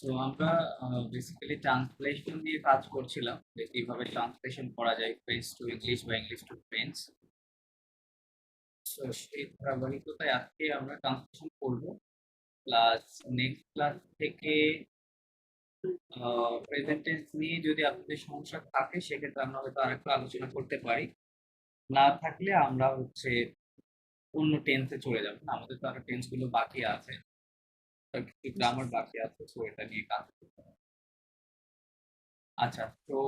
তো আমরা basically translation নিয়ে কাজ করছিলাম যে কিভাবে ট্রান্সলেশন করা যায় ফ্রেঞ্চ টু ইংলিশ বা ইংলিশ টু ফ্রেঞ্চ। তো সেই ধারাবাহিকতায় আজকে আমরা ট্রান্সলেশন করব। প্লাস নেক্সট ক্লাস থেকে প্রেজেন্ট টেন্স নিয়ে যদি আপনাদের সমস্যা থাকে সেক্ষেত্রে আমরা হয়তো আরেকটু আলোচনা করতে পারি। না থাকলে আমরা হচ্ছে অন্য টেন্সে চলে যাব। আমাদের তো আরো টেন্স গুলো বাকি আছে, কিছু গ্রামার বাকি আছে, তো এটা নিয়ে কাজ করতে হবে। আচ্ছা, তো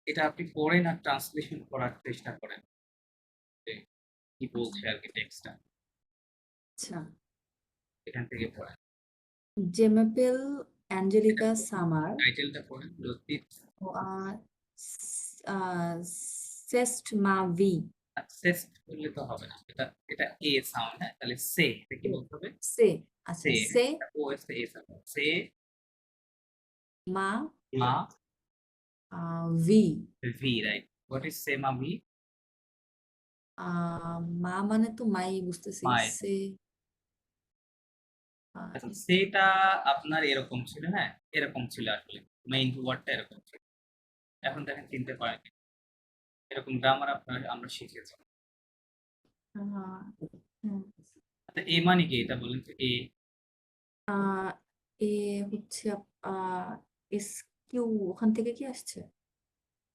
এটা আপনি পড়েন আর ট্রান্সলেশন করার চেষ্টা করেন যে কি বলছে আর কি টেক্সটটা। আচ্ছা, এখান থেকে পড়েন। জেমাপেল অ্যাঞ্জেলিকা সামার টাইটেলটা পড়েন লতিফ সেস্ট মা ভি সেস্ট করলে তো হবে না, এটা এটা এ সাউন্ড। হ্যাঁ, তাহলে সে এটা কি বলতে হবে? সে আচ্ছা সে, সে ও এস এ সাউন্ড। সে মা মা ভি ভি, রাইট। হোয়াট ইজ সে মা ভি? মা মানে তো মাই বুঝতেছি মাই। সে আচ্ছা, সেটা আপনার এরকম ছিল, হ্যাঁ এরকম ছিল আসলে, মেইন ওয়ার্ডটা এরকম ছিল। এখন দেখেন চিনতে পারেন এরকম গ্রামার আপনার আমরা শিখেছি। আচ্ছা, এ মানে কি এটা বলেন তো? এ এ হচ্ছে এস কিউ ওখান থেকে কি আসছে?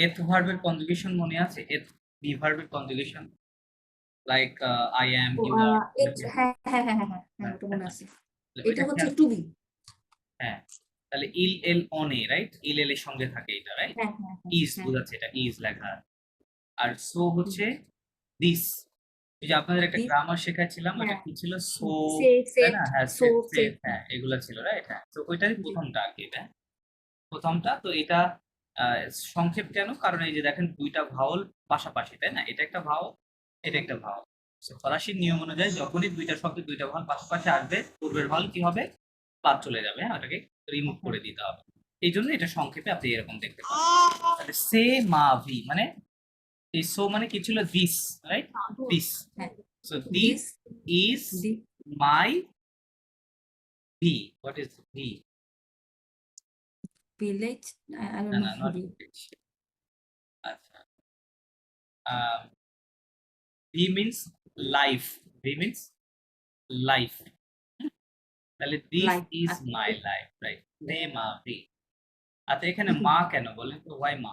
এথ ভার্বের কনজুগেশন মনে আছে? এথ বি ভার্বের conjugation, like I am, you are. হ্যাঁ হ্যাঁ হ্যাঁ হ্যাঁ হ্যাঁ ওটা মনে আছে। এটা ওইটা হচ্ছে খেয়াল। To be. হ্যাঁ, তাহলে ইল এল অন এ, রাইট? ইল এল এর সঙ্গে থাকে এটা, রাইট? হ্যাঁ হ্যাঁ ইজ হ্যাঁ বোঝাচ্ছে, এটা ইজ লেখা। আর সো হচ্ছে দিস। এই যে আপনাদের একটা গ্রামার শেখাচ্ছিলাম, ওটা হ্যাঁ কি ছিল? সো, সে তাই সেট না? হ্যাঁ, সো সেট সেট সেট, হ্যাঁ এগুলো ছিল, রাইট? হ্যাঁ, তো ওইটারই প্রথমটা আর কি, এটা প্রথমটা। তো এটা সংক্ষেপ কেন? কারণ এই যে দেখেন দুইটা ভাওয়াল পাশাপাশি, তাই না? এটা একটা ভাওয়াল, এটা একটা ভাওয়াল। ফরাসির নিয়ম অনুযায়ী যখনই দুইটা শব্দে দুইটা ভাওয়াল পাশাপাশি আসবে, পূর্বের ভাওয়াল কি হবে? বাদ চলে যাবে, হ্যাঁ ওটাকে রিমুভ করে দিতে হবে। এই জন্য এটা সংক্ষেপে আপনি এরকম দেখতে পাবেন। তাহলে সে মা ভি মানে এই সো মানে কি ছিল? This, right? This. So this is my V. What is V? Village I না don't না, know নট village. ভিলেজ। আচ্ছা, V means life. V means life. তাহলে দিস Life ইজ আচ্ছা মাই লাইফ, রাইট? সে মা V. আচ্ছা, এখানে মা কেন বলেন তো? ওয়াই মা?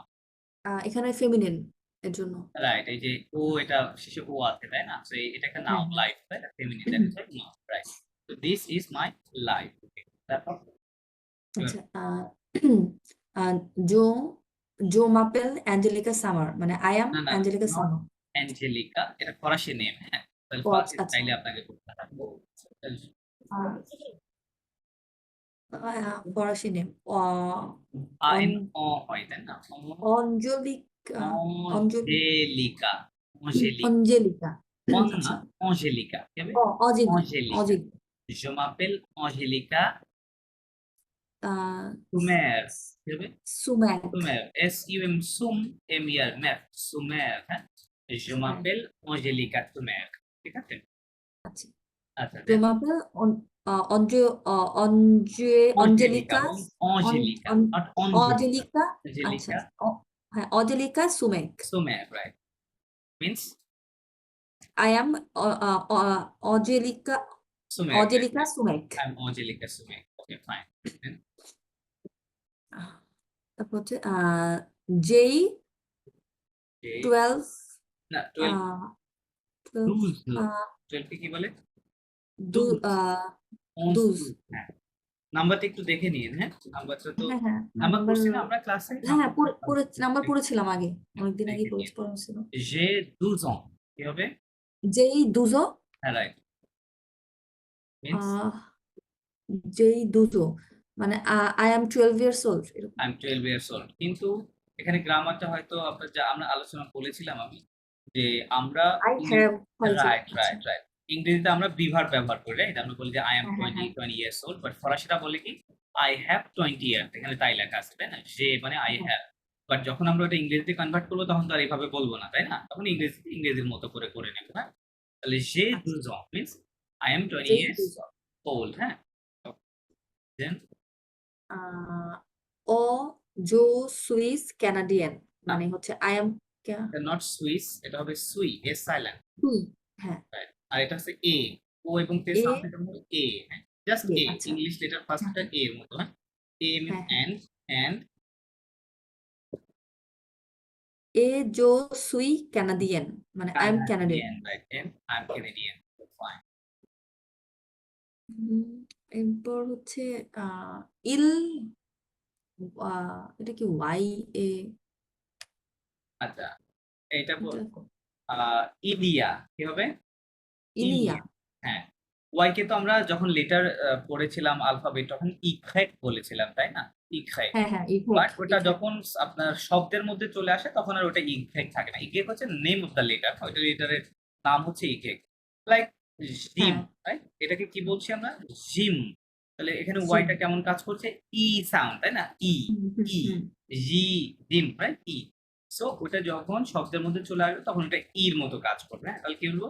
এখানে ফেমিনিন এর জন্য। রাইট, এই যে ও, এটা শেষে ও আছে, তাই না? তো এটা একটা নাউন, হ্যাঁ লাইফ, তাই না? ফেমিনিন, দ্যাট ইজ মা, রাইট? তো দিস ইজ মাই লাইফ। তারপর আচ্ছা জো জো মাপেল অ্যাঞ্জেলিকা সামার মানে আই অ্যাম না না, অ্যাঞ্জেলিকা নট সামার। অ্যাঞ্জেলিকা, এটা ফরাসি নেম। হ্যাঁ, তাহলে ও ফরাসি আচ্ছা চাইলে আপনাকে করতে হবে। ফরাসি নেম আইন অ হয়, তাই না? অঞ্জলিকা অঞ্জলি অঞ্জেলিকা। অঞ্জেলিকা। অঞ্জেলিকা অন না, আচ্ছা অঞ্জেলিকা কি হবে? অজেলি অঞ্জেলিকা। অজেলি Je m'appelle Angelica আহ Sumer, কি হবে? সুম্যাক Sumer, S-U-M, Sum, M-E-R, Mer, Sumer, হ্যাঁ? Je m'appelle Angelica Sumer, ঠিক আছে? আচ্ছা আচ্ছা, জো দেন মাপেল অঞ্জে অঞ্জে Angelica, অঞ্জেলিকা Angelica, not Angelica. অজেলিকা আচ্ছা Angelica হ্যাঁ Angelica Sumac Sumer, right? Means I am Angelica Sumer, right? Angelica Sumac. I'm Angelica Sumer. Okay, fine. Then তারপর হচ্ছে জেই J, 12 না 12, 12, 12 কে কি বলে? Douze, দুজ 11, হ্যাঁ। নাম্বারটা একটু দেখে নিন, হ্যাঁ নাম্বারটা তো হ্যাঁ হ্যাঁ নাম্বার নাম্বার করছি না আমরা ক্লাসে? হ্যাঁ হ্যাঁ নাম্বার পড়েছিলাম আগে অনেকদিন আগে দেখে নিন। পড়ানো ছিল। J'ai 12 ans, কি হবে? জেই দুজো হ্যাঁ, রাইট। মিন্স যেই দুটো মানে আই এম 12 ইয়ার্স ওল্ড এরকম। I am 12 years old. কিন্তু এখানে গ্রামারটা হয়তো আপনার, যা আমরা আলোচনা বলেছিলাম আমি, যে আমরা আই হ্যাভ হয়েছে রাইট আচ্ছা রাইট রাইট ইংরেজিতে আমরা বি ভার্ব ব্যবহার করি, রাইট? আমরা বলি যে আই এম হ্যাঁ হ্যাঁ 20 হ্যাঁ 20 ইয়ার্স ওল্ড, বাট ফরাসিরা বলে কি আই হ্যাভ 20 ইয়ার্স। এখানে তাই লেখা আছে, তাই না? যে মানে আই হ্যাঁ হ্যাভ। বাট যখন আমরা ওটা ইংরেজিতে কনভার্ট করবো তখন তো আর এইভাবে বলবো না, তাই না? তখন ইংরেজির মতো করে করে নেবো, হ্যাঁ? তাহলে যে আচ্ছা 12 ans মিন্স আই এম 20 যেই ইয়ার্স দুজো ওল্ড, হ্যাঁ? দেন ও জো সুইস ক্যানাডিয়ান মানে হচ্ছে আই এম এটা নট সুইস, এটা হবে সুই, এস সাইলেন্ট। হ্যাঁ আর এটা হচ্ছে এ, ও এবং তে এ সাউন্ড, এটা হলো এ, হ্যাঁ জাস্ট এ, আচ্ছা ইংলিশ লেটার ফার্স্টটা হ্যাঁ এ এর মতো, হ্যাঁ। এ মিন্স হ্যাঁ এন্ড এ জো সুই ক্যানাডিয়ান মানে I am Canadian Canadian, right? And I'm Canadian. Fine. এরপর হচ্ছে ইল এটা কি ওয়াই এ আচ্ছা, এইটা এটা ইলিয়া কি হবে? ইলিয়া ইলিয়া, হ্যাঁ। ওয়াই কে তো আমরা যখন লেটার পড়েছিলাম আলফাবেট তখন ইকহেক বলেছিলাম, তাই না? ইকহেক। হ্যাঁ বাট ইফেক্ট ওটা যখন আপনার শব্দের মধ্যে চলে আসে তখন আর ওটা ইকহেক থাকে না। ইকহেক হচ্ছে নেম অফ দ্য লেটার, ওইটা লেটারের নাম হচ্ছে ইকহেক। লাইক জিম, হ্যাঁ রাইট? এটাকে কি বলছি আমরা? জিম। তাহলে এখানে জিম ওয়াইটা কেমন কাজ করছে? ই সাউন্ড, তাই না? ই, ই, জি, জিম, রাইট? ই। সো ওটা যখন শব্দের মধ্যে চলে আসবে তখন ওটা ইর মতো কাজ করবে, হ্যাঁ। তাহলে কি বলবো?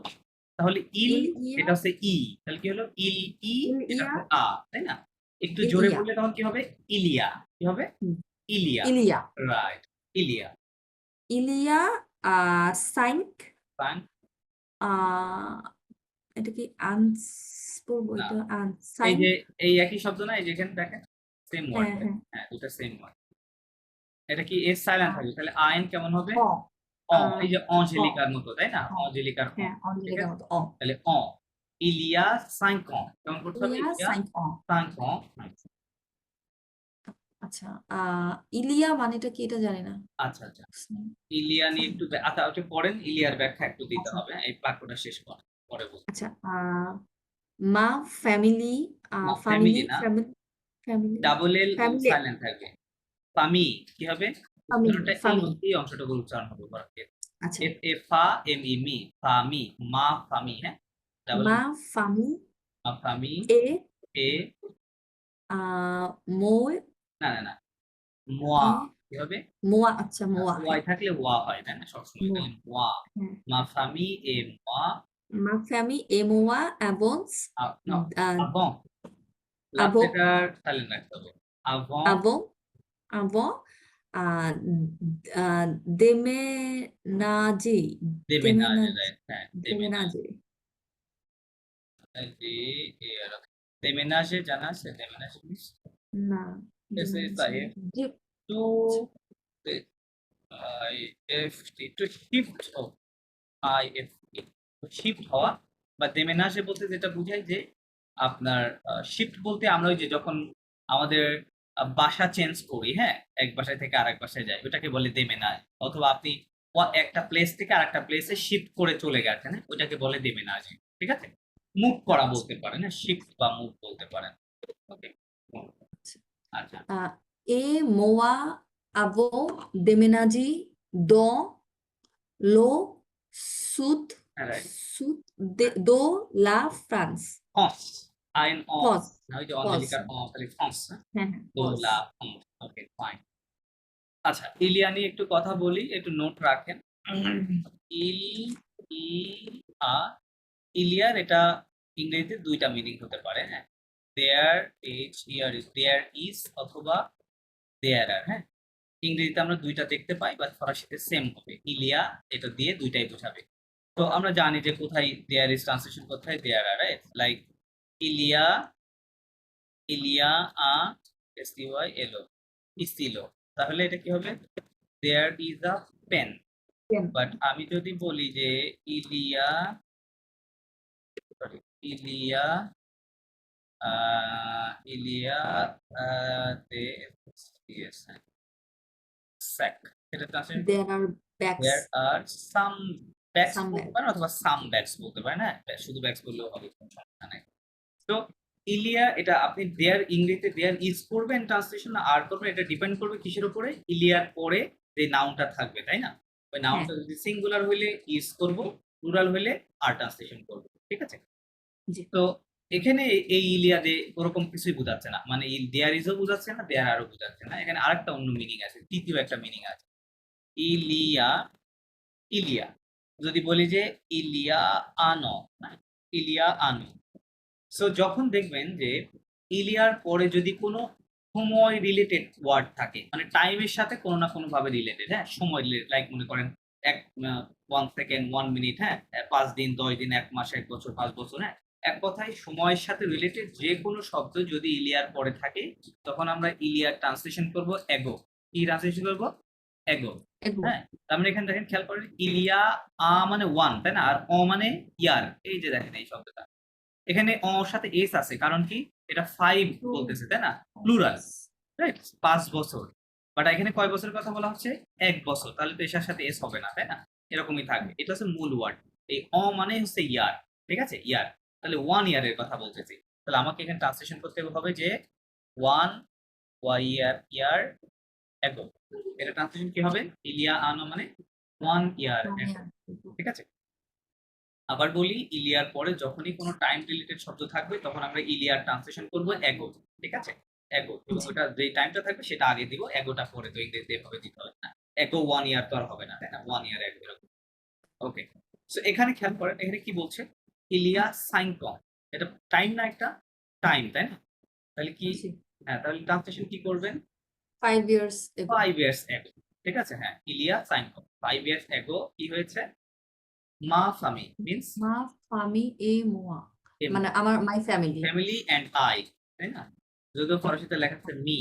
তাহলে ইল, ইল ইয়া এটা হচ্ছে ই, তাহলে কি হলো? ইল ই, ইল এটা ইয়া হলো আ, তাই না? একটু ইল জোরে ইয়া বললে তখন কি হবে? ইলিয়া, কি হবে? ইলিয়া, ইলিয়া রাইট, ইলিয়া। ইলিয়া সাইন্ক ফাইন। এটা কি আনস পড়বো না, এটা এই সাইন্ক যে এই একই শব্দ না, এই যে এখানে দেখেন সেম ওয়ার্ড, হ্যাঁ হ্যাঁ দুটো সেম ওয়ার্ড। এটা কি এস সাইলেন্ট আহ, থাকবে, তাহলে আইন কেমন হবে? অ অ, এই যে অ অঞ্জলিকার মতো, তাই না? অ অঞ্জলিকার অ, হ্যাঁ ঠিক অঞ্জলিকার আছে। মতো তাহলে অ, ইলিয়া 5 ans, কেমন করতে হবে? ইলিয়া ইলিয়া সাইন্ক 5 ans। আচ্ছা ইলিয়া মানেটা কি এটা জানি না আচ্ছা আচ্ছা, ইলিয়া নিয়ে একটু আচ্ছা ওটা পড়েন, ইলিয়ার ব্যাখ্যা একটু দিতে আচ্ছা হবে, হ্যাঁ, এই বাক্যটা শেষ করেন, পরে বলবো। আচ্ছা মা ফ্যামিলি না, ফ্যামিলি ফ্যামিলি না, ফ্যামিলি ফ্যামিলি ডাবল এল ও ফ্যামিলি সাইলেন্ট থাকবে। ফামি কি হবে? ফ্যামিলি উচ্চারণটা ফ্যামিলি এই অংশটুকু উচ্চারণ হবে করাকে। আচ্ছা এফ এ ফা এম ই মি, ফামি, মা ফামি, হ্যাঁ। ডাবল মা ফামি মা ফামি, এ এ, মো না না না, মোয়া এ কি হবে? মোয়া আচ্ছা মোয়া ওয়াই হ্যাঁ থাকলে ওয়া হয়, তাই না সবসময়? মোয়া তাহলে মোয়া, হ্যাঁ মা ফামি এ মোয়া, মা ফ্যামি এ মোয়া অ্যাবন্স না, আবং, লাস্ট আবো লেটার সাইলেন্ট রাখতে হবে। আবং, আবো আবো আহ, আহ, দেমেনাজি দেমেনাজে, দেমেনাজি রাইট, হ্যাঁ দেমেনাজ। দেমেনাজি দেমেনাজে জানা আছে? দেমেনাজে মিন্স না it's দেমেনাজি like G to to shift, oh, IFT, shift হওয়া। বা দেমেনাজে বলতে যেটা বোঝায় যে আপনার শিফট বলতে আমরা ওই যে যখন আমাদের বাসা চেঞ্জ করি, হ্যাঁ, এক বাসায় থেকে আরেক বাসায় যাই, ওটাকে বলে দেমেনাজ। অথবা আপনি একটা প্লেস থেকে আরেকটা প্লেসে শিফট করে চলে গেছেন, হ্যাঁ, ওটাকে বলে দেমেনাজ। ঠিক আছে, মুভ করা বলতে পারেন, হ্যাঁ, শিফট বা মুভ বলতে পারেন। ওকে, আচ্ছা, এ মোয়া আবো দেমেনাজি দো লো সুদ রাইট। সুদ দো লা ফ্রান্স ফ্রান্স, আইন অ, পজ ওই যে পজ অঞ্জলিকার অ, তাহলে ফ্রান্স, হ্যাঁ হ্যাঁ পজ দোলা, ওকে ফাইন। আচ্ছা, ইলিয়া নিয়ে একটু কথা বলি, একটু নোট রাখেন। ইল ই আ, ইলিয়ার এটা ইংরেজিতে দুইটা মিনিং হতে পারে, হ্যাঁ। There is, here is, there is অথবা দেয়ার আর, হ্যাঁ। ইংরেজিতে আমরা দুইটা দেখতে পাই, বাট ফরাসিতে সেম হবে। ইলিয়া এটা দিয়ে দুইটাই বোঝাবে। তো আমরা জানি যে কোথায় দেয়ার ইজ ট্রান্সলেশন, কোথায় দেয়ার আর, রাইট? লাইক ইলিয়া, ইলিয়া আ এসটিওয়াই এলো, ইস্তিলো। তাহলে এটা কি হবে? There is a pen. But আমি যদি বলি যে ইলিয়া, সরি, ইলিয়া ইলিয়া দে স্যাক, এটা translate there are bags there are some bags some বলতে ব্যাগ পারেন, অথবা সাম ব্যাগস বলতে পারেন, হ্যাঁ। শুধু ব্যাগস বললেও হবে, কোনো সমস্যা নাই। তো ইলিয়া এটা আপনি দেয়ার, ইংরেজিতে দেয়ার ইজ করবেন ট্রান্সলেশন না আর করবেন, এটা ডিপেন্ড করবে কিসের উপরে? ইলিয়ার পরে যে নাউনটা থাকবে, তাই না? ওই হ্যাঁ নাউনটা যদি সিঙ্গুলার হইলে ইজ করব, প্লুরাল হইলে আর ট্রান্সলেশন করব, ঠিক আছে। জি তো এখানে এই ইলিয়াদে ওরকম কিছুই বোঝাচ্ছে না, মানে দেয়ার ইজও বোঝাচ্ছে না, দেয়ার আরও বোঝাচ্ছে না। এখানে আরেকটা অন্য মিনিং আছে, তৃতীয় একটা মিনিং আছে। ইলিয়া, ইলিয়া যদি বলি যে ইলিয়া আনো, ইলিয়া আনো। সো যখন দেখবেন যে ইলিয়ার পরে যদি কোনো সময় রিলেটেড ওয়ার্ড থাকে, মানে টাইমের সাথে কোনো না কোনো ভাবে রিলেটেড, হ্যাঁ, সময় লাইক মনে করেন 1 সেকেন্ড 1 মিনিট, হ্যাঁ, 5 দিন 10 দিন 1 মাস 1 বছর 5 বছর, হ্যাঁ, এক কথায় সময়ের সাথে রিলেটেড যে কোনো শব্দ যদি ইলিয়ার পরে থাকে তখন আমরা ইলিয়ার ট্রান্সলেশন করব এগো। কি ট্রান্সলেশন করব? এগো। এগো। হ্যাঁ, তার মানে এখানে দেখেন, খেয়াল করেন, ইলিয়া মানে 1, তাই না, আর মানে ইয়ার। এই যে দেখেন এই শব্দটা, এখানে অর সাথে এস আছে, কারণ কি এটা 5 বলতেছে, তাই না, প্লুরাল, রাইট, 5 বছর। বাট এখানে কয় বছরের কথা বলা হচ্ছে? 1 বছর, তাহলে তো এটার সাথে এস হবে না, তাই না, এরকমই থাকবে। এটা হচ্ছে মূল ওয়ার্ড। এই মানে হচ্ছে ইয়ার, ঠিক আছে, ইয়ার। তাহলে 1 ইয়ারের কথা বলতেছি, তাহলে আমাকে এখানে ট্রান্সলেশন করতে হবে যে 1 ইয়ার এগো। এটা ট্রান্সলেশন কি হবে? ইলিয়া আনো মানে 1 ইয়ার এগো, ঠিক আছে। আবার বলি, ইলিয়ার পরে যখনই কোনো টাইম রিলেটেড শব্দ থাকবে তখন আমরা ইলিয়ার ট্রান্সলেশন করব এগো, ঠিক আছে, এগো। এবং ওটা যে টাইমটা থাকবে সেটা আগে দিব, এগোটা পরে, তো ইংরেজিতে এভাবে দিতে হবে না। এগো 1 ইয়ার তো আর হবে না, তাই না, 1 ইয়ার এগো এরকম। ওকে, সো এখানে খেয়াল করেন, এখানে কি বলছে? ইলিয়া সাইনকম, এটা টাইম না, একটা টাইম, তাই না, তাহলে কি, হ্যাঁ, তাহলে ট্রান্সলেশন কি করবেন? 5 years ago. 5 ইয়ার্স এগো, ঠিক আছে, হ্যাঁ, ইলিয়া সাইনকম 5 ইয়ার্স এগো কি হয়েছে? মা ফামি মিন্স মা ফামি এ মোয়া, মানে আমার my family. Family and I, তাই না, যদিও ফরাসিতে লেখা আছে মি,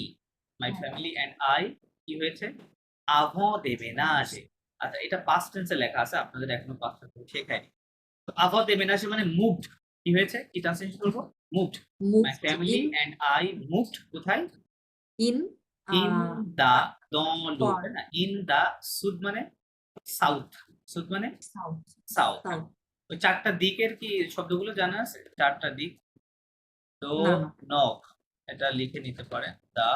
মাই হ্যাঁ। ফ্যামিলি এন্ড আই কি হয়েছে? আভো দেবে না আসে। আচ্ছা, এটা পাস্ট টেন্সে লেখা আছে, আপনাদের এখনো পাস্ট টেন্স শেখায়নি। তো আভো দেবে না আসে মানে মুভড, কি হয়েছে, কি ট্রান্সলেশন করব? Moved. My Moved family in and I moved কোথায়? in ইন uh, দা দন্ডো, far তাই না, ইন দা সুদ মানে সাউথ, সুদ মানে south. সাউথ। South. ওই 4টা দিকের কি শব্দগুলো জানা আছে? 4টা দিক, তো না, না। নক, এটা লিখে নিতে পারেন, দা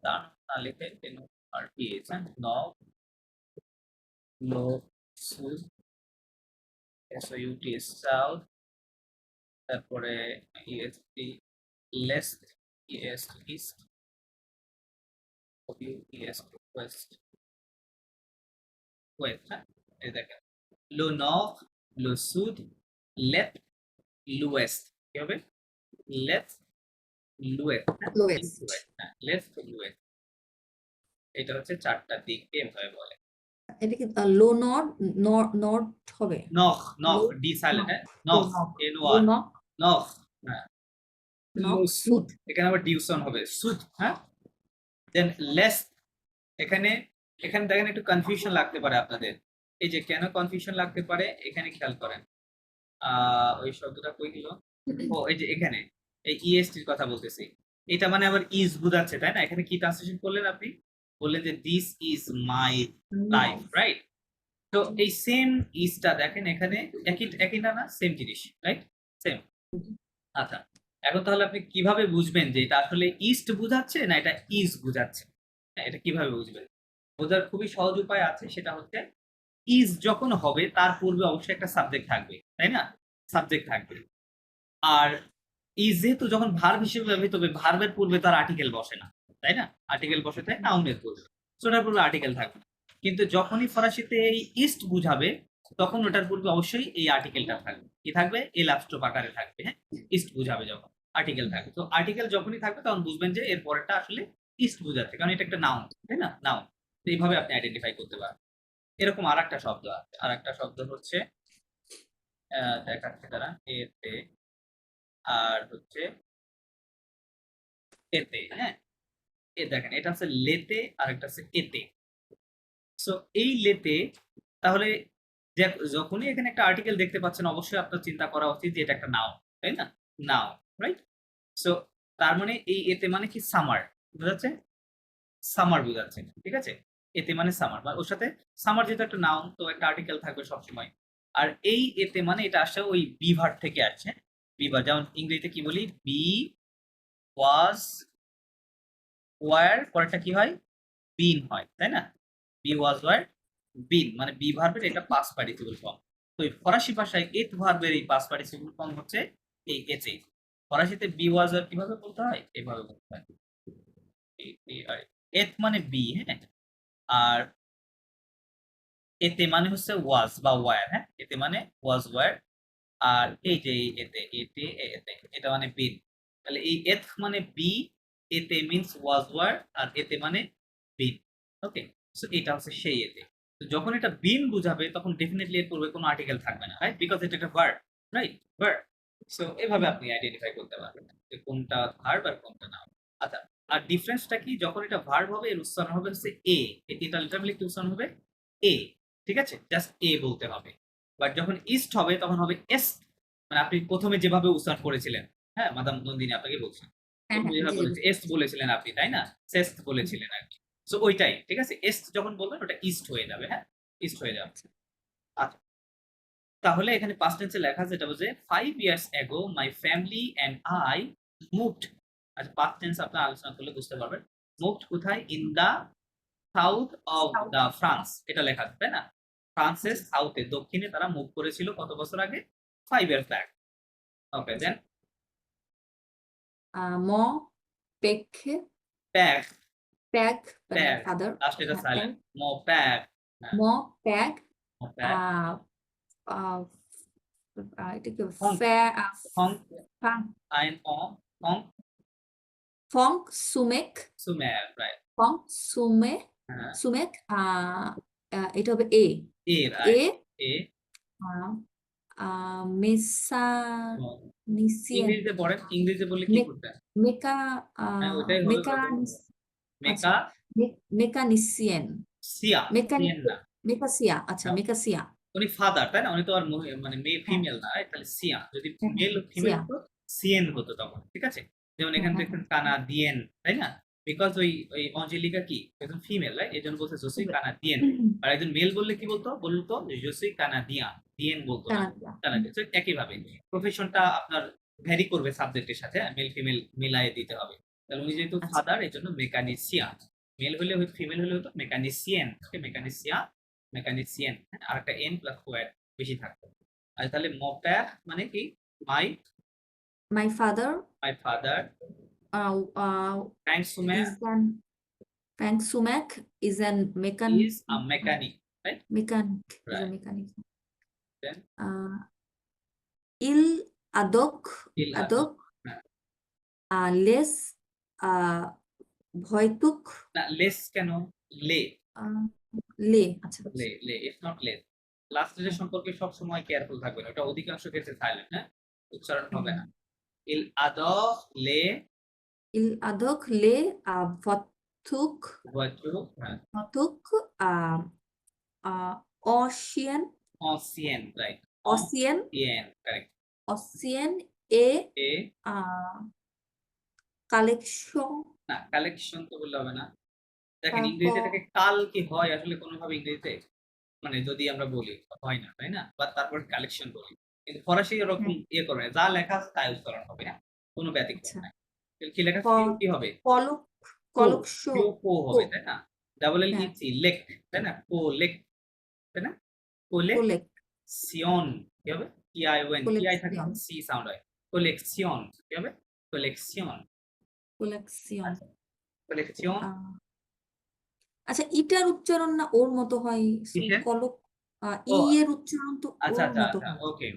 দা না লিখে আর কি নক, লো, সুদ, SOUT সাউথ, তারপরে EST লেস্ট, EST east, WEST west, west, হ্যাঁ, এই দেখেন, লো নর্থ, লো সুদ, লেফট, লুয়েস্ট, কি হবে? Left lowest, Lowest. হ্যাঁ, লেফট লুয়েস্ট। এটা হচ্ছে 4টা দিককে এভাবে বলে। এটা কি লো নর্থ হবে? নখ, নখ, Low ডি সাইলেন্ট, হ্যাঁ, low নখ, knock. N Low one, knock. নখ, হ্যাঁ, লো Knock. সুদ, এখানে আবার ডিউশন হবে, সুদ, হ্যাঁ, দেন লেস, এখানে এখানে দেখেন একটু কনফিউশন লাগতে পারে আপনাদের। এই যে কেন কনফিউশন লাগতে পারে এখানে খেয়াল করেন, ওই শব্দটা কই গেল? ও, এই যে এখানে এই ইএসটির কথা বলতেছি, এটা মানে আবার ইজ বুঝাচ্ছে, তাই না, এখানে কি ট্রান্সলেশন করলেন আপনি? বললেন যে this is my life, right. তো এই সেম ইজটা দেখেন এখানে একই একই না, সেম জিনিস, রাইট, সেম। আচ্ছা, এখন তাহলে আপনি কিভাবে বুঝবেন যে এটা আসলে ইস্ট বুঝাচ্ছে না এটা ইজ বুঝাচ্ছে? হ্যাঁ, এটা কিভাবে বুঝবেন? বোঝার খুবই সহজ উপায় আছে, সেটা হচ্ছে ইজ যখন হবে তার পূর্বে অবশ্যই একটা সাবজেক্ট থাকবে, তাই না, সাবজেক্ট থাকবে। আর ইজ যেহেতু যখন ভার্ব হিসেবে ব্যবহৃত হবে, ভার্বের পূর্বে তার আর্টিকেল বসে না, তাই না, আর্টিকেল বসে তাই নাউনের পূর্বে, ওটার পূর্বে আর্টিকেল থাকবে না। কিন্তু যখনই ফরাসিতে এই ইস্ট বুঝাবে তখন ওটার পূর্বে অবশ্যই এই আর্টিকেলটা থাকবে, কি থাকবে? এল অ্যাপস্ট্রোপ আকারে থাকবে, হ্যাঁ, ইস্ট বুঝাবে যখন আর্টিকেল থাকবে। তো আর্টিকেল যখনই থাকবে তখন বুঝবেন যে এর পরেরটা আসলে ইস্ট বুঝাচ্ছে, কারণ এটা একটা নাউন, তাই না, নাউন। তো এইভাবে আপনি আইডেন্টিফাই করতে পারেন। এরকম আরেকটা শব্দ আছে, আরেকটা শব্দ হচ্ছে দেখাচ্ছে তারা এতে, আর হচ্ছে এতে, হ্যাঁ, এ দেখেন এটা হচ্ছে লেতে আর একটা হচ্ছে এতে। সো এই লেতে, তাহলে যখনই এখানে একটা আর্টিকেল দেখতে পাচ্ছেন অবশ্যই আপনার চিন্তা করা উচিত যে এটা একটা নাউন, তাই না, নাউন, রাইট। সো তার মানে এই এতে মানে কি? সামার বুঝাচ্ছে, সামার বুঝাচ্ছে, ঠিক আছে, এতে মানে সামার, বা ওর সাথে সামার যেহেতু একটা নাউন তো একটা আর্টিকেল থাকবে সবসময়। আর এই এতে মানে এটা আসলে ওই বি ভার্ব থেকে আসছে, বি ভার্ব, যেমন ইংরেজিতে কি বলি, বি ওয়াজ ওয়ার, পরেরটা কি হয়? বিন হয়, তাই না, বি ওয়াজ ওয়ার বিন, মানে বি ভার্বের এটা পাস্ট পার্টিসিপল ফর্ম। তো এই ফরাসি ভাষায় এত ভার্বের এই পাস্ট পার্টিসিপল ফর্ম হচ্ছে এই এতে। ফরাসিতে বি ওয়াজ ওয়ার কিভাবে বলতে হয়? এভাবে বলতে হয়, এত মানে বি, হ্যাঁ, আর এতে মানে হচ্ছে ওয়াজ বা ওয়ার, হ্যাঁ, এতে মানে ওয়াজ ওয়ার আর এই যে এই এতে এতে এতে এটা মানে বিন, তাহলে এই এথ মানে বি, এতে মিন্স ওয়াজ ওয়ার, আর এতে মানে বিন। ওকে, সো এটা হচ্ছে সেই এতে। তো যখন এটা বিন বুঝাবে তখন ডেফিনেটলি এর পূর্বে কোনো আর্টিকেল থাকবে না, রাইট, বিকজ এটা একটা ভার্ব, রাইট, ভার্ব। সো এভাবে আপনি আইডেন্টিফাই করতে পারবেন যে কোনটা ভার্ব আর কোনটা নাউন। আচ্ছা, আর ডিফারেন্সটা কি, যখন এটা ভার্ব হবে এর উচ্চারণ হবে হচ্ছে এ, এটা লিটারালি কি উচ্চারণ হবে এ, ঠিক আছে, জাস্ট এ বলতে হবে। বাট যখন ইস্ট হবে তখন হবে এস্ট, মানে আপনি প্রথমে যেভাবে উচ্চারণ করেছিলেন, হ্যাঁ মাদাম নন্দিনী আপনাকে বলছি, হ্যাঁ প্রথমে হ্যাঁ, যেভাবে জি জি বলেছি এস্ট বলেছিলেন আপনি, তাই না, সেস্ট বলেছিলেন আর কি। সো ওইটাই ঠিক আছে, এস্ট যখন বলবেন ওটা ইস্ট হয়ে যাবে, হ্যাঁ, ইস্ট হয়ে যাবে। আচ্ছা। আচ্ছা, তাহলে এখানে পাস্ট টেন্সে লেখা আছে, এটা বলছে 5 years ago my family and I moved। আচ্ছা, পাস্ট টেন্স আপনারা আলোচনা করলে বুঝতে পারবেন। মুভড কোথায়? In the south of South, the France, এটা লেখা আছে তাই না, ফ্রান্সের জি সাউথে দক্ষিণে তারা মুভ করেছিল কত বছর আগে? 5 years back। ওকে, জি দেন ম পেখে প্যাক, প্যাগ মানে প্যাক, ফাদার, লাস্ট এটা হ্যাঁ প্যাগ, সাইলেন্ট, মো প্যাক, হ্যাঁ, ম প্যাগ মো প্যাক, এটাকে ফং, ফং, ফ্যাং আইন অ, ফং, ফং সুমেক, সুমের, রাইট, ফং সুমে হ্যাঁ, সুমেক, এটা হবে এ এ, এ রাইট, এ, মেসা ফং। নিসিয়েন ইংরেজিতে পড়েন, ইংরেজিতে বললে কি করতেন? মেকা হ্যাঁ ওইটাই হবে, মেকা বলতে আচ্ছা মেকা মেকানিসিয়ান সিয়া, মেকানিক সিয়েন না, মেকাসিয়া, আচ্ছা হ্যাঁ, মেকাসিয়া, উনি ফাদার তাই না, উনি তো আর মানে মেয়ে হ্যাঁ ফিমেল না, right? তাহলে সিয়া, যদি হ্যাঁ হ্যাঁ, মেল ফিমেল সিয়া, হতো সিয়েন হতো তখন, ঠিক আছে। যেমন হ্যাঁ এখানে হ্যাঁ দেখছেন কানাডিয়েন, তাই না, বিকজ ওই ওই অঞ্জলিকা কি একজন ফিমেল, রাইট, এই জন্য বলছে জসুই কানাডিয়েন। আর একজন মেল বললে কি বলতো, বলতো জসুই কানাডিয়া, ডিয়েন বলতো না, কানাডিয়া, কানাডিয়া। তো একইভাবে প্রফেশনটা আপনার ভ্যারি করবে সাবজেক্টের সাথে, মেল ফিমেল মিলায়ে দিতে হবে। তাহলে উনি যেহেতু আচ্ছা ফাদার এই জন্য মেকানিসিয়া, মেল হলে ফিমেল হলে হতো মেকানিসিয়েন, মেকানিসিয়া, মেকানিসিয়ান, আর একটা এন প্লাস ওয়ার বেশি থাকতো। আর তাহলে মপ্যাক মানে কি? My, my father my father, thanks to man is an Frank Sumac is an is a mechanic, right, mechanic, is a right, mechanic. Then Il adok ইল আদো, adok হ্যাঁ, les uh, ভয়তুক না লেস কেন, লে, আহ, লে, আচ্ছা লে, লে, ইটস নট লেস। লাস্ট এর সম্পর্কে সব সময় কেয়ারফুল থাকবেন, ওটা অধিকাংশ ক্ষেত্রে সাইলেন্ট, হ্যাঁ, উচ্চারণ হবে না। ইল আদো লে il adok le ভতুক ভয়চু, হ্যাঁ, ভতুক অসিয়েন অসিয়েন, রাইট, অসিয়েন অসিয়েন, কারেক্ট, অসিয়েন এ এ, কালেকশন না কালেকশন তো বললে হবে না। দেখেন ইংরেজিতে এটাকে কাল কি হয় আসলে কোনোভাবে ইংরেজিতে, মানে যদি আমরা বলি হয় না, তাই না, বা তারপর কালেকশন বলি, কিন্তু ফরাসি এরকম ইয়ে করে না, যা লেখা আছে তাই উচ্চারণ হবে, হ্যাঁ, কোনো ব্যতিক্রম আচ্ছা নাই। তাহলে কি লেখা আছে? কি হবে? কলক কো, কলকশ কিউ কো কো হবে, তাই না, ডাবল এল ই হ্যাঁ সি লেক, তাই না, কো লেক, তাই না, কোলেক কোলেক সিয়ন, কি হবে? T I O N, T I থাকে কোলেকশন সি সাউন্ড হয়, কোলেকশন, কি হবে? কোলেকশন, কোলেকশন আচ্ছা, কোলেকশন, আচ্ছা ইটার উচ্চারণ না ওর মতো হয় কিসের? কলক ও ই এর উচ্চারণ তো আচ্ছা, ওর আচ্ছা, মতো আচ্ছা, হয় ওকে।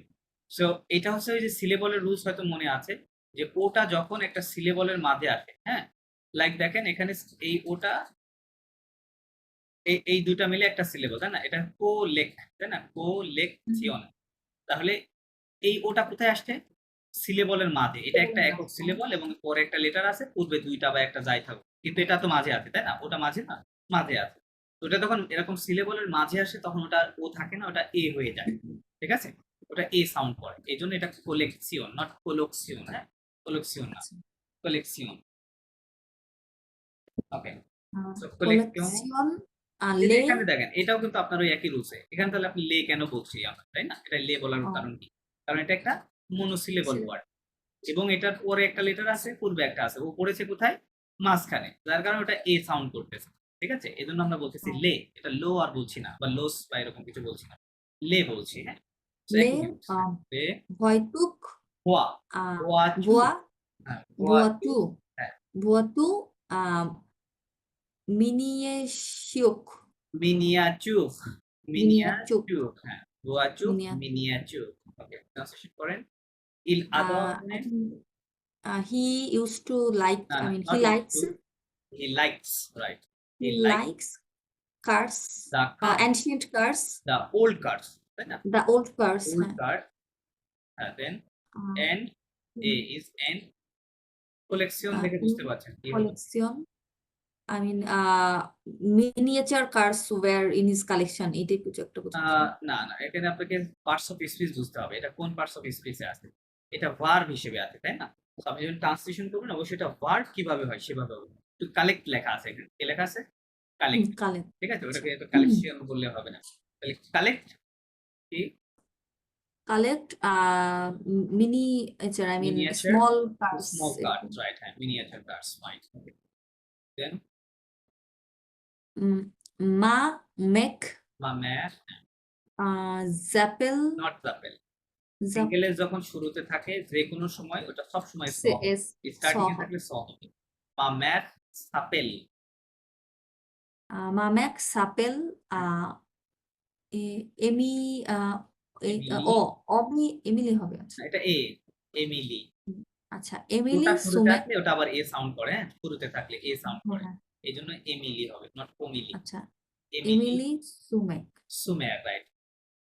সো এটা হচ্ছে ওই যে সিলেবলের রুলস হয়তো মনে আছে, যে ওটা যখন একটা সিলেবলের মাঝে আসে, হ্যাঁ, লাইক দেখেন এখানে এই ওটা এই দুটা মিলে একটা সিলেবল, তাই না, এটা কো লেক, তাই না, কো লেকশন। তাহলে এই ওটা কোথায় আসছে? সিলেবলের মাঝে, এটা একটা একক সিলেবল এবং পরে একটা লেটার আছে, পূর্বে দুইটা বা একটা যাই থাকুক, কিন্তু এটা তো মাঝে আছে, তাই না, ওটা মাঝে না, মাঝে আছে। তো ওটা যখন এরকম সিলেবলের মাঝে আসে তখন ওটা ও থাকে না, ওটা এ হয়ে যায়, ঠিক আছে, ওটা এ সাউন্ড করে, এই জন্য এটা কোলেকশন, নট কোলকশন, হ্যাঁ, কোলকশন না, আচ্ছা কোলেকশন, ওকে। সো কোলেকশন, কোলেকশন এই যে লে এখানে দেখেন এটাও কিন্তু আপনার ওই একই রুলসে, এখানে তাহলে আপনি লে কেন বলছি আমরা, তাই না, এটা লে বলার কারণ কি? কারণ এটা একটা মনোসিলেবল ওয়ার্ড এবং এটার পরে একটা লেটার আছে, পূর্বে একটা আছে, ও পড়েছে কোথায়? মাঝখানে, যার কারণে ওটা এ সাউন্ড করতেছে, ঠিক আছে, এজন্য আমরা বলতেছি লে, এটা লো আর বলছি না, বা লোস বা এরকম কিছু বলছি না, লে বলছি, হ্যাঁ। So, লে একই জিনিস, লে, ভয়তুক ভুয়া, ভুয়া চু, ভুয়া হ্যাঁ, ভুয়া চু, ভুয়াতু হ্যাঁ, ভুয়াতু মিনিয়েশিওক মিনিয়াচুক, মিনিয়াচুক মিনিয়াচুক, হ্যাঁ, ভুয়া চুক, মিনিয়া মিনিয়াচুক, ওকে ট্রান্সলেশন করেন ইল I adorne think he used to like, না I না mean, not he use likes, to he likes right he he like likes cars, the car ancient cars, the old cars তাই না the old cars, old car then uh, and a is and collection থেকে in বুঝতে পারছেন কি হলো collection. I mean, miniature cars were in his collection. এটাই কিছু একটা বোঝাচ্ছে। না না এখানে আপনাকে পার্টস অফ স্পিচ বুঝতে হবে এটা কোন পার্টস অফ স্পিচে আছে এটা ভার্ব হিসেবে আছে তাই না তো আপনি যখন ট্রান্সলেশন করবেন অবশ্যই এটা ভার্ব কিভাবে হয় সেভাবে হবে তো কালেক্ট লেখা আছে এখানে কি লেখা আছে কালেক্ট কালেক্ট। ঠিক আছে ওটাকে তো কালেকশন বললে হবে না তাহলে কালেক্ট কি collect miniature, I mean, miniature small cars. Small এরকম। কার্ডস রাইট হ্যাঁ মিনিয়েচার কার্ডস ফাইন দেন মা মেক মা ম্যার জাপেল নট জাপেল সিঙ্গেলে যখন শুরুতে থাকে যে কোনো সময় ওটা সব সময় স হবে স্টার্টিং এ থাকলে স হবে মা ম্যার সাপেল মা মেক সাপেল এমি এমিলি অবি এমিলি হবে। আচ্ছা এটা এ এমিলি আচ্ছা এমিলি ওটা শুরুতে সুমেক। আসলে ওটা আবার এ সাউন্ড করে হ্যাঁ শুরুতে থাকলে এ সাউন্ড করে হ্যাঁ, এই জন্য এমিলি হবে নট কোমিলি আচ্ছা এমিলি এমিলি সুমেক। সুমের রাইট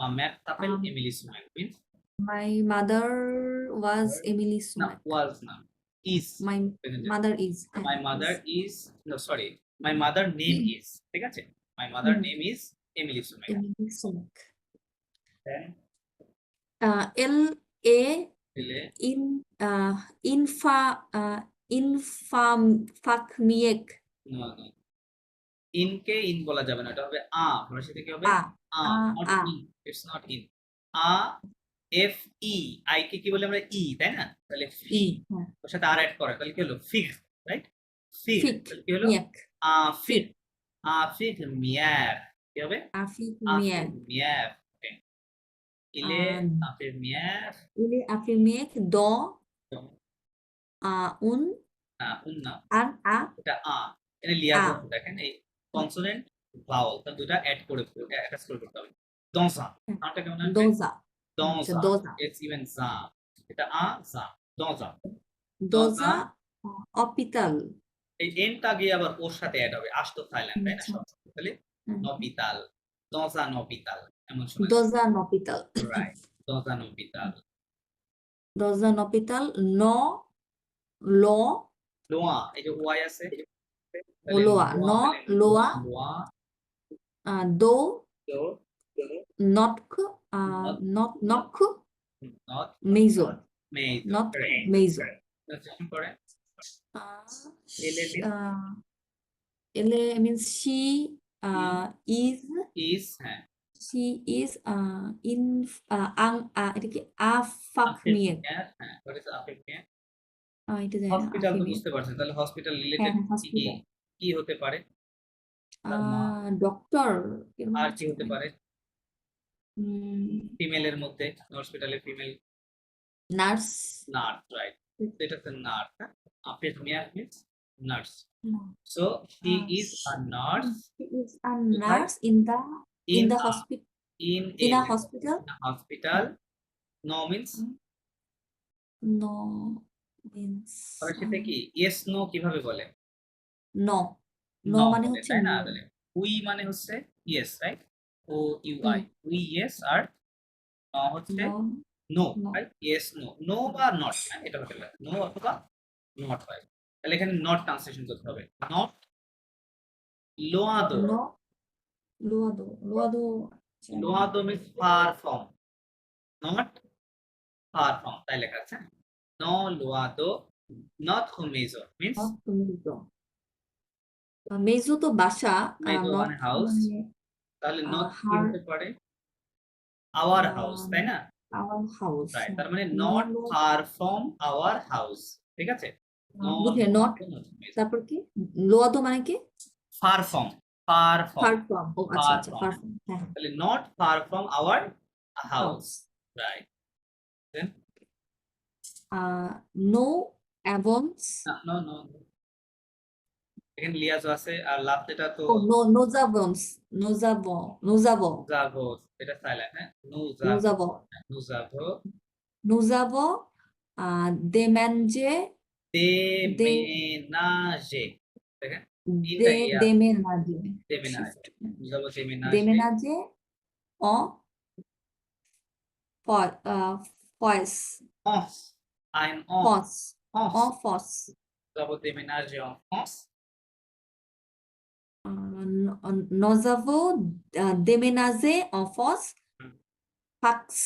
মা ম্যার সাপেল Um, Emily Sumac means My mother was Emily না Sumac. ওয়াজ না is My mother is. My mother is no sorry my mother name is ঠিক আছে my mother name is Emily Sumac Emily Sumac. Then L A দিলে in infamiek. ইনকে in বলা যাবে না এটা হবে আ ফরাসিতে কি হবে A আ A not A. In it's not in a F E I কে কি বলে আমরা ই তাই না তাহলে ফি হ্যাঁ। ওর সাথে আর অ্যাড করে তাহলে কি হলো ফিগ রাইট ফিগ Fig. কি হলো Miek. আ ফিগ আ ফিগ মিয়ার কি হবে Afik আ miek. ফিগ মিয়ার ইলে আ ফিগ মিয়ার Il est affirmiek dans un না উন না an a এটা আ এটা লিয়াজো আ। দেখেন এই কনসোনেন্ট ভাওয়াল তা দুটো অ্যাড করে অ্যাটাচ করে করতে হবে দনসা নামটা কেমন আসবে doza. দনসা doza. ইটস ইভেন জা এটা আ জা দনসা Doza hospital. এই এনটা গিয়ে আবার ওর সাথে অ্যাড হবে আসতো থাইল্যান্ড তাই না আচ্ছা। সব তাহলে নপিতাল দনসা নপিতাল এমন শোনা Doza hospital. রাইট দনসা নপিতাল Doza hospital no lo লোয়া এই যে ওয়াই আছে Loa, no, loa. লোয়া Do তো not Not. knock not major. মেজ Not major. ট্রান্সলেশন করে Ele means she is হ্যাঁ in এটা কি afakmiek. হ্যাঁ what is affected এটা জানি না হসপিটাল তো afakmiek. বুঝতে পারছেন তাহলে হসপিটাল রিলেটেড হ্যাঁ, কি hospital. কি হতে পারে তার মা ডক্টর আর কি হতে পারে ফিমেলের মধ্যে হসপিটালে ফিমেল নার্স নার্স রাইট এটা তো নার্স আপেট মিয়া means nurse so he is a nurse He is a nurse in the hospital. in In a hospital? hospital no means No means সেটা কি ইয়েস নো কিভাবে বলে no. No No মানে বলে, হচ্ছে তাই না no. তাহলে উই মানে হচ্ছে yes right O U I উই ইয়েস আর নো হচ্ছে No. No No. Right yes no no বা নট এটা হতে পারে নো অথবা নট হয় তাহলে এখানে নট ট্রান্সলেশন করতে হবে নট লোয়াদো No. Luado. লোয়াদো means far from not far from তাই লেখা আছে নো লোয়াদো নট হোমেজো মিন্স Not Mezo. Mezo তো বাসা মেজো not মানে হাউস মানে তাহলে নট কি her হতে পারে আওয়ার হাউস তাই না our house. রাইট তার মানে not far from our house ঠিক আছে বুঝলে not তারপর কি লোয়াদো মানে কি far from far from far from. ও আচ্ছা Far আচ্ছা from. far from. হ্যাঁ তাহলে not far from our house house. Right then No avons. No no এখানে লিয়াজো আছে আর লাস্ট এটা তো ও নোজাবন্স, নোজাবো, নুজাভো, এটা সাইলেন্ট, হ্যাঁ, নুজাভো, নোজাবো, নুজাভো, নোজাবো, দেমেনজে, দে দেমেনাজে, দেখেন দে তিনটা ইয়া, দেমেনাজে, দেমেনাজে, শিফট, নুজাভো দেমেনাজে, দেমেনাজে, অ ফয়েস, অস, আইন অ, ফস, অস, ফস, নুজাভো দেমেনাজে অস, নজাভো দেমেনাজে অফস, হুম, পাক্স,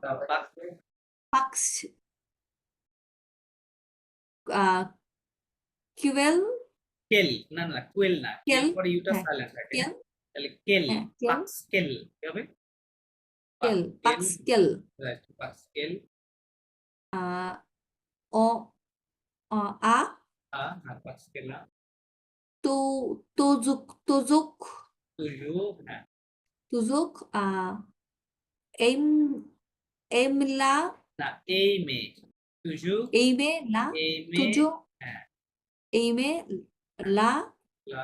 তারপর পাক্স, কিউয়েল, কেল, না না কুয়েল না, কেল কেল, পরে ইউটা হ্যাঁ, সাইলেন্ট থাকে, কেল, হ্যাঁ, তাহলে কেল, হ্যাঁ, কেল, পাক্স কেল, কি হবে? কেল, পাক্সকেল, পাক্স কেল, রাইট, পাক্সকেল, অ আ হ্যাঁ, পাক্সকেলা, তো তোজুক, তোজুক, তুজু, হ্যাঁ, তুজুক, এইম, এইমলা, না এই মে, তুজু, এইমে লা, এই মে, তুজো, হ্যাঁ, এইমে হ্যাঁ, লা, লা,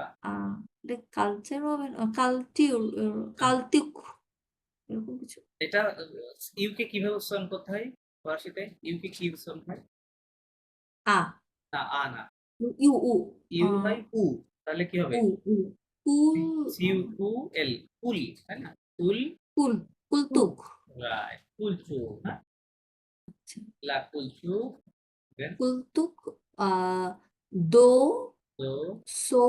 কালচার হবে না, কালটিউর, হ্যাঁ। কালতিক, এরকম কিছু। এটা ইউকে কিভাবে উচ্চারণ করতে হয় ফরাসিতে? ইউকে কি উচ্চারণ হয়? আ, না আ না, ইউ, ইউ হয় উ, তাহলে কি হবে? উ, উ, কুল, সিউ কু এল, কুল, তাই না? কুল, কুল, কুলতুক, রাইট, কুলচু, হ্যাঁ, আচ্ছা, লা কুলচু, দেন কুলতুক, দো, তো সো,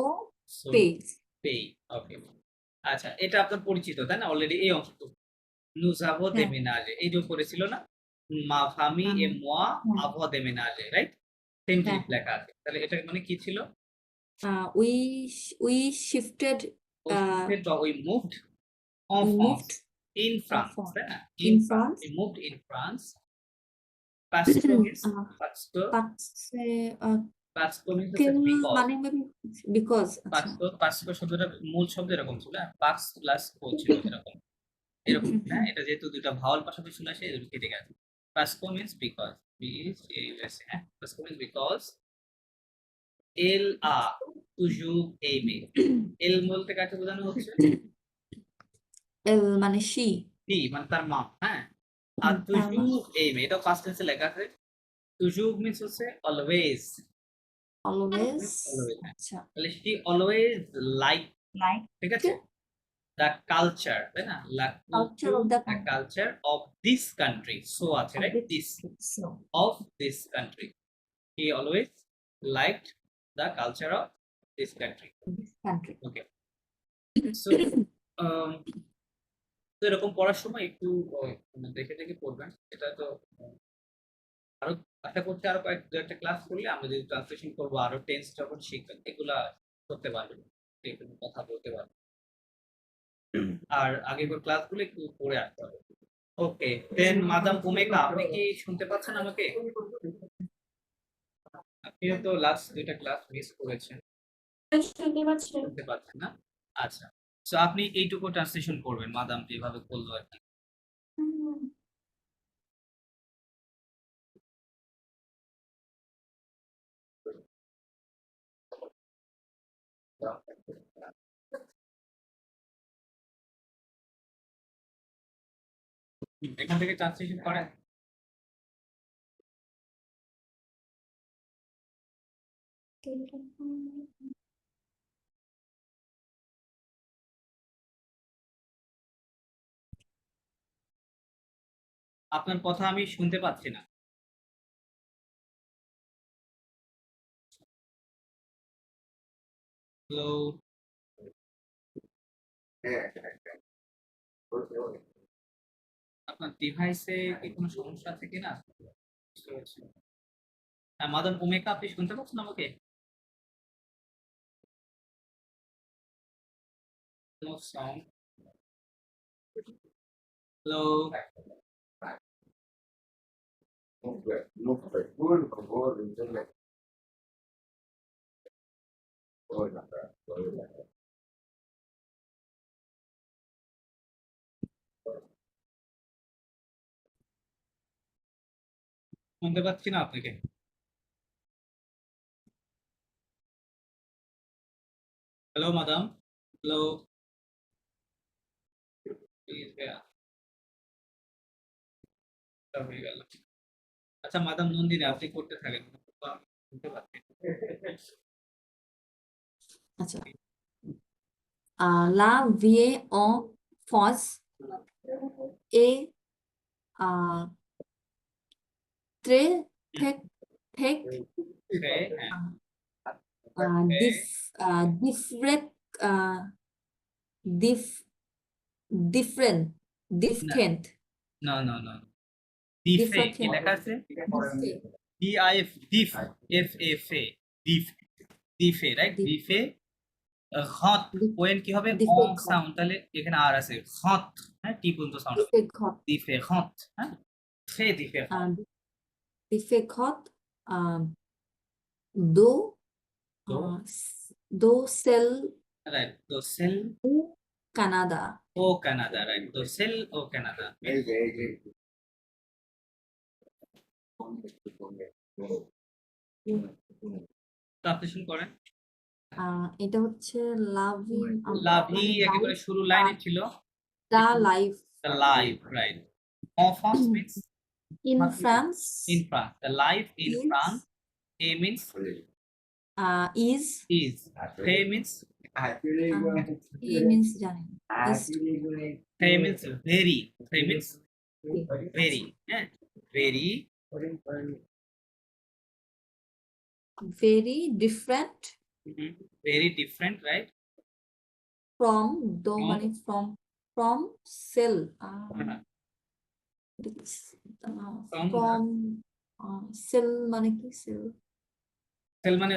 সো পেজ, পেই, ওকে, আচ্ছা এটা আপনার পরিচিত তাই না অলরেডি এই অংশটুকু, নুজাভো দে হ্যাঁ, মেনাজে এই যে করেছিল না, মা ফামি হ্যাঁ, এ মোয়া হ্যাঁ, আভো দে মেনাজে, রাইট, সেন্টিভ হ্যাঁ, লেখা আছে, তাহলে এটা মানে কি ছিল? উই শিফটেড, ওই শিফটেড বা ওই moved on we France, moved in France, from তাই না, in in France, France. We moved in France, পাস্টো মিন্স, পাস্টো, পাচ্ছে পাস্টো মিন্স হচ্ছে কিল, বিকজ, মানে মেবি বিকজ, আচ্ছা, পাস্তো, পাস্তো শব্দটা মূল শব্দ এরকম ছিল, পাক্স প্লাস কো ছিল এরকম, এরকম হ্যাঁ, এটা যেহেতু দুইটা ভাওয়াল পাশাপাশি চলে আসে এরকম কেটে গেছে, পাস্কো মিন্স বিকজ, বিএস হ্যাঁ, পাস্কো মিন্স বিকজ এল আ তুজু এই মে, এল বলতে কাকে বোঝানো হচ্ছে? এল মানে শি, সি মানে তার মা, হ্যাঁ, আর তার তুজু মা, এই মে এটা পাস্ট টেন্সে লেখা আছে, তুজু মিন্স হচ্ছে অলওয়েজ, অলওয়েজ, অলওয়েজ, হ্যাঁ, আচ্ছা, তাহলে শি অলওয়েজ লাইক, লাইক ঠিক আছে, দ্য কালচার, তাই না, like culture of the the culture of this country, so আছে right, country, this so of this country. He always liked the culture of this country. This country. Okay. So, um, তো এরকম পড়ার সময় একটু দেখে দেখে পড়বেন। এটা তো আরো আশা করছি আরো দু একটা ক্লাস করলে আমরা যদি ট্রান্সলেশন করবো আরো টেন্স যখন শিখবেন এগুলা করতে পারবেন। এগুলো কথা বলতে পারবেন। আর আগের ক্লাসগুলো একটু পড়ে আসতে হবে। ওকে, দেন মাদাম ওমেগা আপনি কি শুনতে পাচ্ছেন আমাকে? আপনি তো লাস্ট দুইটা ক্লাস মিস করেছেন। শুনতে পাচ্ছেন? শুনতে পাচ্ছেন না? আচ্ছা। সো আপনি এইটুকু ট্রান্সলেশন করবেন মাদাম যেভাবে বললো আরকি। এখান থেকে ট্রান্সলেশন করেন। আপনার কথা আমি শুনতে পাচ্ছি না। হ্যালো? আপনার ডিভাইসে কি কোনো সমস্যা আছে কিনা? বুঝতে পারছি না। হ্যাঁ, মাদাম ওমেগা আপনি শুনতে পাচ্ছেন আমাকে? No sound. হ্যালো? শুনতে পাচ্ছি না আপনাকে। হ্যালো মাদাম, হ্যালো, হয়ে গেল। আচ্ছা মাদাম নন্দিনী, আপনি করতে থাকেন। বুঝতে পারছি। আচ্ছা la vie en France est très très très হ্যাঁ, different dif different না different না না না, ডিফে কি different লেখা আছে? different ডিআইএফ, ডিফ, এফ এফ এ, ডিফ, ডিফে, রাইট? dif ডিফে, হত, dif ওয়েন কি হবে? অ different সাউন্ড, তাহলে এখানে আর আছে হত, হ্যাঁ, টি পর্যন্ত সাউন্ড হবে। different ডিফে হত, হ্যাঁ, ফে ডিফে হত, difficult do তো do sell রাইট, তো সেল in Canada ও কানাডা, রাইট, তো সেল ও কানাডা। ট্রান্সলেশন করেন। এটা হচ্ছে লাভিং লাভি একেবারে শুরু লাইনে ছিল, the life the life, right? En France means in France in France. The life in is France. A means is is. Fe means means জানি is Fe means very. Fe means very. Yeah. Very very different very different, right? from do From মানে from cell from cell মানে কি cell Tell মানে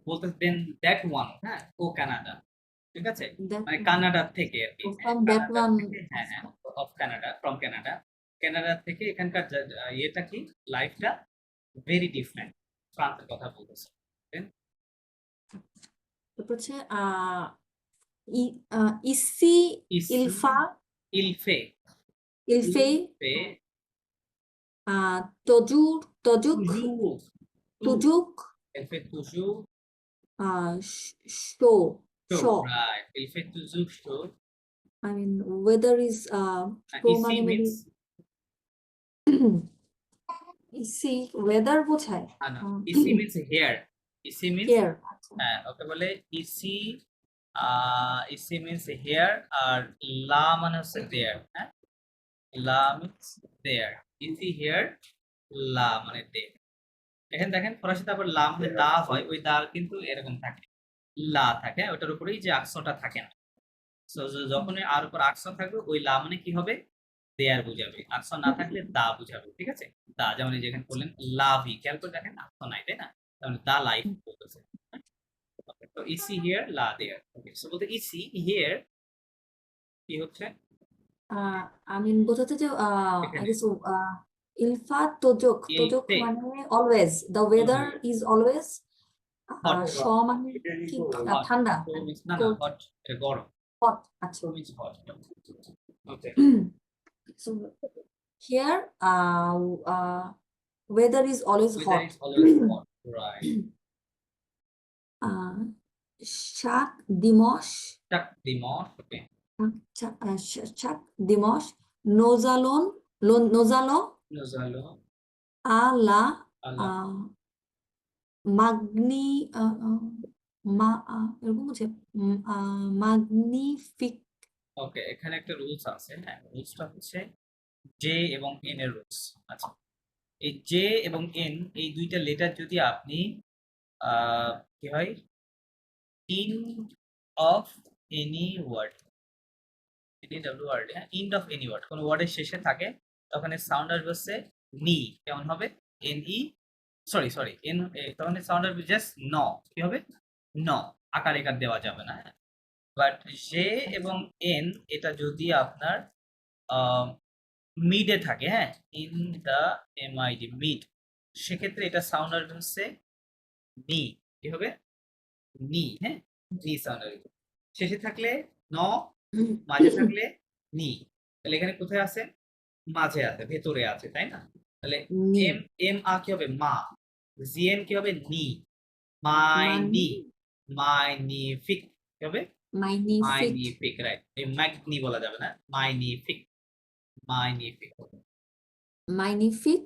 বলতে দেন that one, হ্যাঁ, ও Canada, ঠিক আছে? that মানে one কানাডা থেকে আর কি, হ্যাঁ, from that কানাডা one থেকে, হ্যাঁ হ্যাঁ, of Canada, from Canada, Canada থেকে এখানকার ইয়েটা কি, লাইফটা ভেরি ডিফারেন্ট, ফ্রান্সের কথা বলতেছে। তারপর হচ্ছে ইসি ইসি, ইলফা ইলফে, ইলফে ফে, তজুর তজুক তুজু, তুজুক ইলফে তুজু, শো শো, শো রাইট, ইলফে তুজু show. I mean weather is show ইসি মানে maybe মিন্স, ইসি weather বোঝায় না, ইসি মিন্স হেয়ার, ইসি মিন্স, here হ্যাঁ, ওকে বলে ইসি, ইসি মিন্স হেয়ার, আর লা মানে হচ্ছে দেয়ার, হ্যাঁ, লা মিন্স দেয়ার, ইসি হেয়ার, লা মানে দেয়ার। এখানে দেখেন ফরাসিতে আবার লা মানে দা হয়, ওই দা কিন্তু এরকম থাকে, লা থাকে, ওটার উপরেই যে আকসটা থাকে না। সো যখনই আর উপর আকস থাকবে, ওই লা মানে কি হবে? দেয়ার বুঝাবে, আকস না থাকলে দা বুঝাবে, ঠিক আছে? দা, যেমন এই যেখানে বললেন লাভি, খেয়াল করে দেখেন আকস নাই, তাই না? তাহলে দা লাইফ বলতেছে। তো ইসি হিয়ার, লা দেয়ার। ওকে, সো বলতে ইসি হিয়ার কি হচ্ছে I mean বোঝাতে যে I এখানে? guess ইলফা তোজক তোজক ইলফে, মানে always the weather is always hot, শ মানে কি হট, ঠান্ডা সো মিন্স না না, cold হট, এটা গরম, hot আচ্ছা so means hot. Okay, so here weather is always weather hot is always hot, right. chaque dimanche চাক ডিমস, ওকে, chaque dimanche nous allons নোজালো, à la আলা, magni এরকম হচ্ছে magnific ওকে, এখানে একটা রুলস আছে, হ্যাঁ, রুলসটা হচ্ছে জে এবং এন এর রুলস। আচ্ছা, এই জে এবং এন, এই দুইটা লেটার যদি আপনি কি হয়, in of any word, word, হ্যাঁ, ইন্ড অফ এনি ওয়ার্ড, কোন ওয়ার্ডের শেষে থাকে, তখন এর সাউন্ড আসবে হচ্ছে নি, কেমন হবে? N E, sorry sorry, N, তখন এর সাউন্ড আসবে জাস্ট ন, কি হবে? ন, আকার একার দেওয়া যাবে না, হ্যাঁ। বাট জে এবং এন, এটা যদি আপনার মিডে থাকে, হ্যাঁ, ইন দা এমআইডি, মিড, সেক্ষেত্রে এটা সাউন্ড আসবে হচ্ছে নি, কি হবে? নি, হ্যাঁ, নি সাউন্ড আসবে। শেষে থাকলে ন, মাঝে থাকলে নি, তাহলে এখানে কোথায় আছে? মাঝে আছে, ভেতরে আছে, তাই না? তাহলে নি এম, এম আ কি হবে? মা, জিএন কি হবে? নি, মাই নি, মানি মাইনিফিক, কি হবে magnific, মাইনিফিক, রাইট। এই ম্যাগনি বলা যাবে না, মাইনিফিক, মাইনিফিক, magnific, মাইনিফিক,